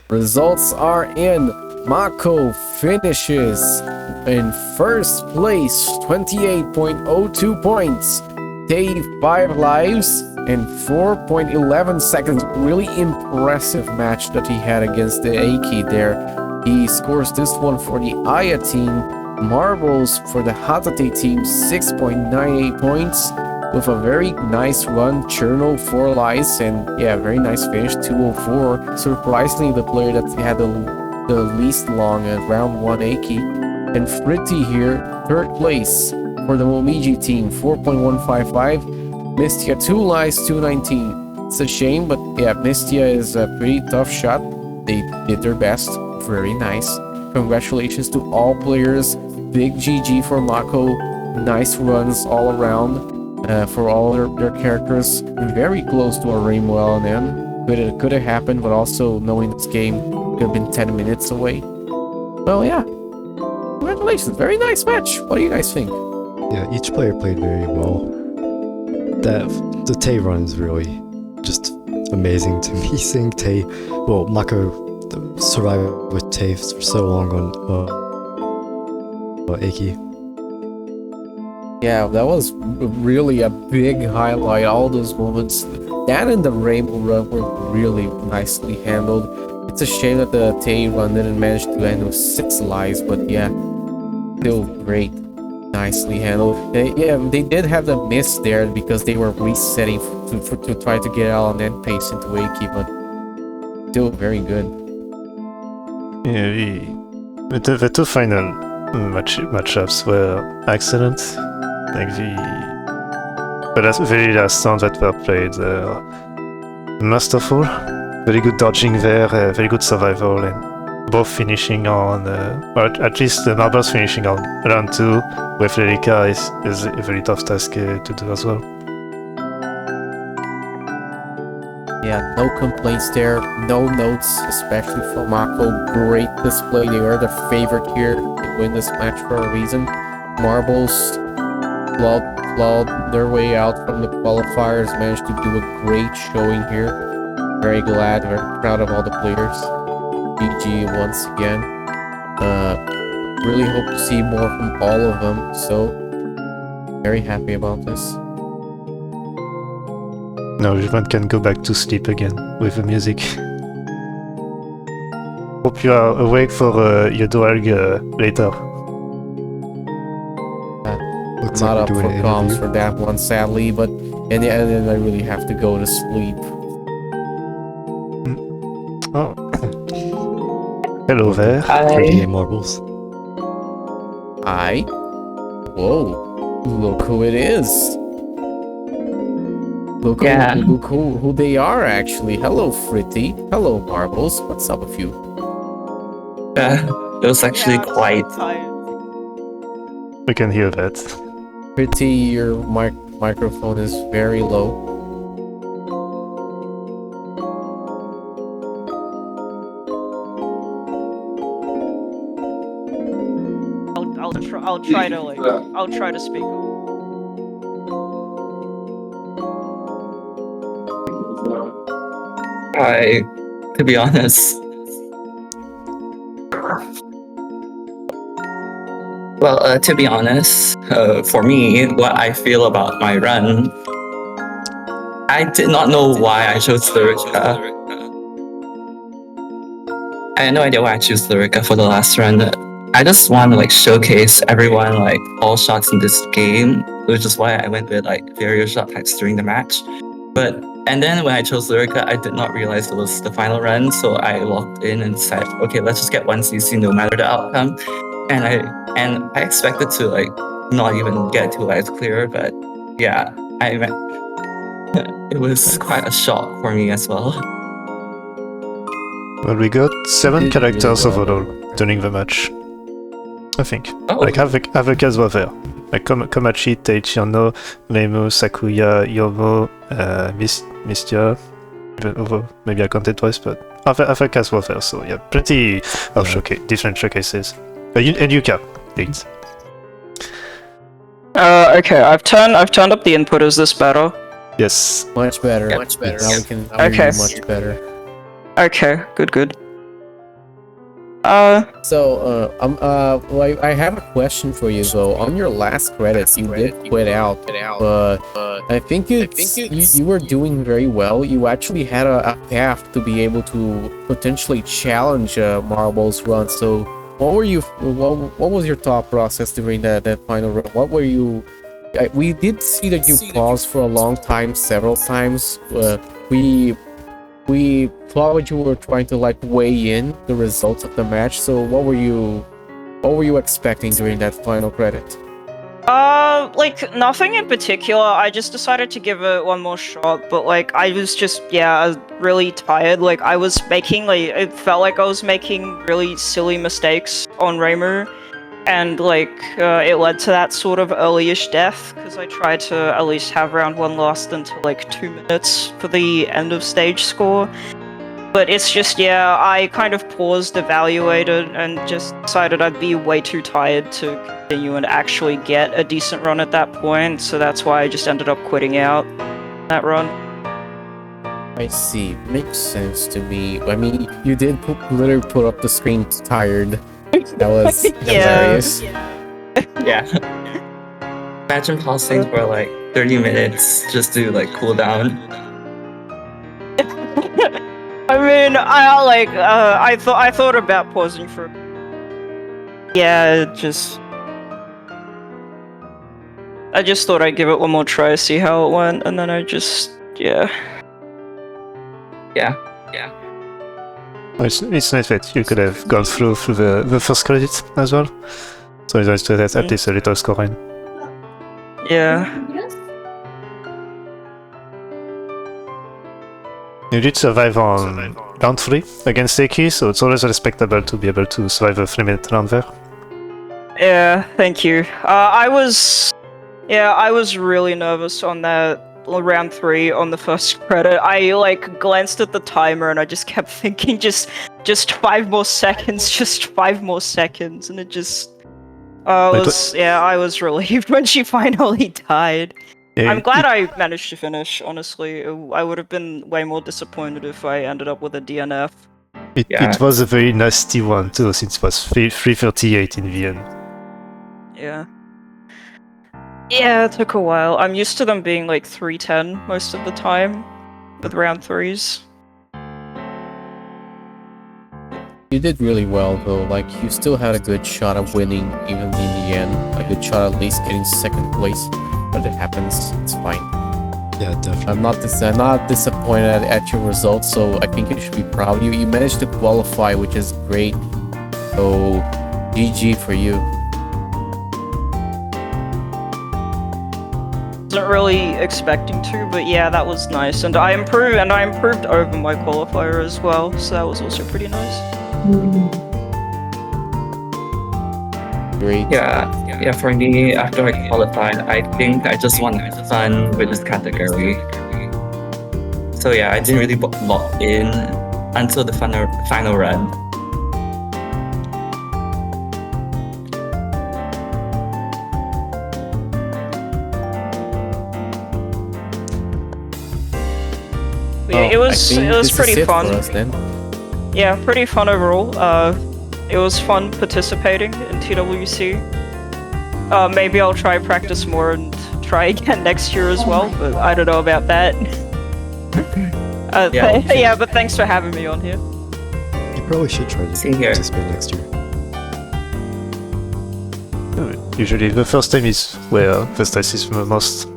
Results are in. Mako finishes in first place, 28.02 points. Take 5 lives in 4.11 seconds. Really impressive match that he had against the Aiki there. He scores this one for the Aya team. Marbles for the Hatate team, 6.98 points. With a very nice run, Cherno 4 lives, and yeah, very nice finish, 204. Surprisingly, the player that had the least long at round 1 Aiki. And Fritty here, 3rd place for the Momiji team, 4.155. Mistia 2 lives, 219. It's a shame, but yeah, Mistia is a pretty tough shot. They did their best. Very nice. Congratulations to all players. Big GG for Mako. Nice runs all around. For all their characters, very close to a Rainwell, and could have happened, but also knowing this game could have been 10 minutes away. So yeah, congratulations, very nice match. What do you guys think? Yeah, each player played very well. The Tay run is really just amazing to me. Seeing Tay, well, Mako survive with Tay for so long on Aki. Yeah, that was really a big highlight. All those moments, that and the Rainbow Run were really nicely handled. It's a shame that the Tay run didn't manage to end with 6 lives, but yeah, still great. Nicely handled. Yeah, they did have the miss there because they were resetting to try to get out on end pace into Aki, but still very good. Yeah, the 2 final matchups were excellent. Like the very last round that were played, masterful. Very good dodging there, very good survival, and both finishing on, or at least the Marbles finishing on round 2 with Lelica is a very tough task to do as well. Yeah, no complaints there, no notes, especially from Mako. Great display. They were the favorite here to win this match for a reason. Marbles clawed their way out from the qualifiers, managed to do a great showing here. Very glad, very proud of all the players. GG once again. Really hope to see more from all of them, so very happy about this. Now everyone can go back to sleep again with the music. Hope you are awake for your duel later. Looks Not like up we're for doing an comms interview. for that one, sadly, but in the end I really have to go to sleep. Oh. Hello there. Fritty and Marbles. Hi. Whoa. Look who it is. Look who they are, actually. Hello, Fritty. Hello, Marbles. What's up with you? It was actually quite... We can hear that. Fritty, your microphone is very low. I'll try to speak up. To be honest... Well, to be honest, for me, what I feel about my run, I did not know why I chose Lyrica. I had no idea why I chose Lyrica for the last run. I just want to like showcase everyone like all shots in this game, which is why I went with like various shot types during the match. And then when I chose Lyrica, I did not realize it was the final run, so I locked in and said, okay, let's just get one CC no matter the outcome. And I expected to like not even get 2 lives clear, but yeah, it was quite a shock for me as well. Well, we got 7 characters overall during the match. I think. Oh. Like Havocas were there. Like Komachi, Taichiano, Reimu, Sakuya, Yomo, Mistia. Maybe I counted twice, but Havocas were there, so yeah, plenty of different showcases. And Yuka, 8. Okay, I've turned up the input. Is this better? Yes. Much better. Yep. Much better. Now we can Okay. hear you much better. Okay, good. So, well, I have a question for you though. On your last credits, you did quit out, but I think you were doing very well. You actually had a path to be able to potentially challenge Marbles run. So, what was your thought process during that final run? What were you? We did see that you paused for a long time, several times. We thought you were trying to like weigh in the results of the match. So what were you expecting during that final credit? Like nothing in particular. I just decided to give it one more shot, but like I was just really tired. Like I was making it felt like I was making really silly mistakes on Reimu, and like it led to that sort of early-ish death because I tried to at least have round 1 lost until like 2 minutes for the end of stage score. But it's just, yeah, I kind of paused, evaluated, and just decided I'd be way too tired to continue and actually get a decent run at that point, so that's why I just ended up quitting out that run. I see. Makes sense to me. I mean, you did literally put up the screen tired. That was hilarious. Yeah. Imagine pausing for like 30 minutes just to like cool down. I mean, I thought about pausing for. Yeah, I just thought I'd give it one more try, see how it went, and then yeah. It's nice that you could have gone through the first credits as well. So it's nice to have at least a little scoring. Yeah. You did survive on round 3 against Seiki, so it's always respectable to be able to survive a 3-minute round there. Yeah, thank you. I was really nervous on that round 3 on the first credit. I like glanced at the timer and I just kept thinking, just 5 more seconds, just 5 more seconds, and it just. I was relieved when she finally died. Yeah, I'm glad I managed to finish, honestly. I would have been way more disappointed if I ended up with a DNF. It was a very nasty one too, since it was 338 in the end. Yeah. Yeah, it took a while. I'm used to them being like 310 most of the time with round 3s. You did really well though, like you still had a good shot of winning even in the end, a good shot at least getting second place, but it happens, it's fine. Yeah, definitely. I'm not disappointed at your results, so I think you should be proud of you. You managed to qualify, which is great, so GG for you. Wasn't really expecting to, but yeah, that was nice, and I improved over my qualifier as well, so that was also pretty nice. Great. Yeah, for me, after I qualified, I think I just want fun with this category. So yeah, I didn't really lock in until the final run. Yeah, it was pretty fun. For us, then. Yeah, pretty fun overall. It was fun participating in TWC. Maybe I'll try practice more and try again next year as well, but I don't know about that. Yeah, but thanks for having me on here. You probably should try to participate next year. Usually the first time is where the stress is the most.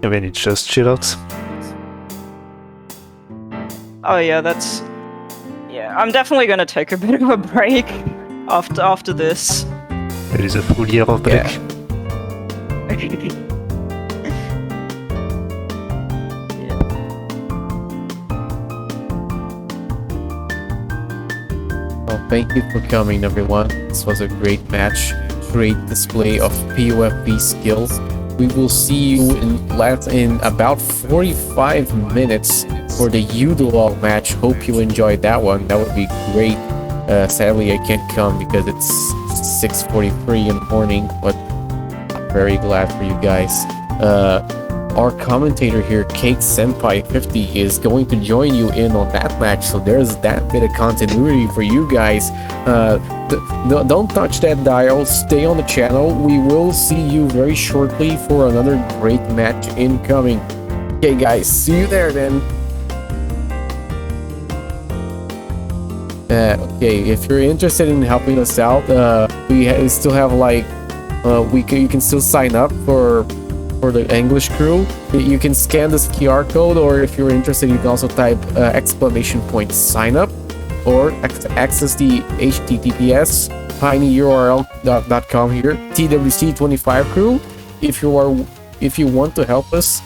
I mean, it's just chill out. Oh yeah, I'm definitely gonna take a bit of a break after this. It is a full year of break. Well, thank you for coming, everyone. This was a great match, great display of PoFV skills. We will see you in about 45 minutes for the U-Duel match. Hope you enjoyed that one. That would be great. Sadly, I can't come because it's 6:43 in the morning, but I'm very glad for you guys. Our commentator here, Cake Senpai 50, is going to join you in on that match, so there's that bit of continuity for you guys. Don't touch that dial, stay on the channel. We will see you very shortly for another great match incoming. Okay guys, see you there then. Okay, if you're interested in helping us out, we still have like you can still sign up for the English crew. You can scan this QR code, or if you're interested, you can also type ! sign up, or access the https tinyurl.com here, TWC25 crew. If you want to help us,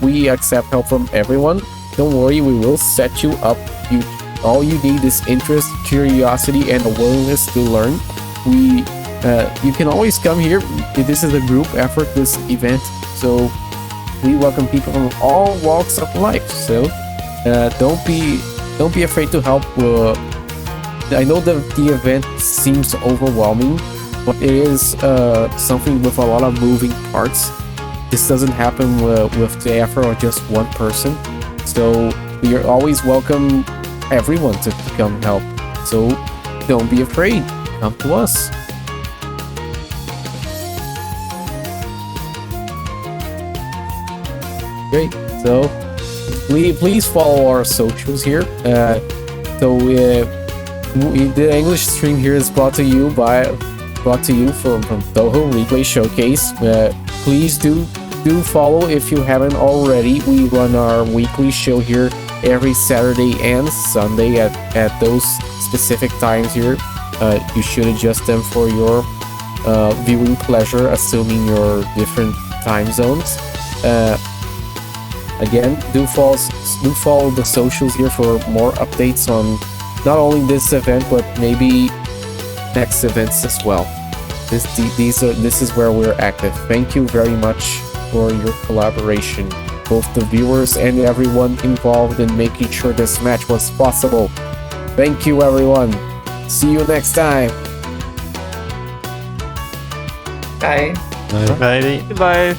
we accept help from everyone. Don't worry, we will set you up. All you need is interest, curiosity, and a willingness to learn. You can always come here. This is a group effort, this event, so we welcome people from all walks of life. So don't be don't be afraid to help. I know the event seems overwhelming, but it is something with a lot of moving parts. This doesn't happen with the effort of just one person, so we are always welcome everyone to come help. So don't be afraid, come to us. Great. So please follow our socials here. The English stream here is brought to you from Touhou Replay Showcase. Please do follow if you haven't already. We run our weekly show here every Saturday and Sunday at those specific times here. You should adjust them for your viewing pleasure, assuming your different time zones. Again, do follow the socials here for more updates on not only this event but maybe next events as well. This is where we're active. Thank you very much for your collaboration, both the viewers and everyone involved in making sure this match was possible. Thank you, everyone. See you next time. Bye. Bye. Goodbye.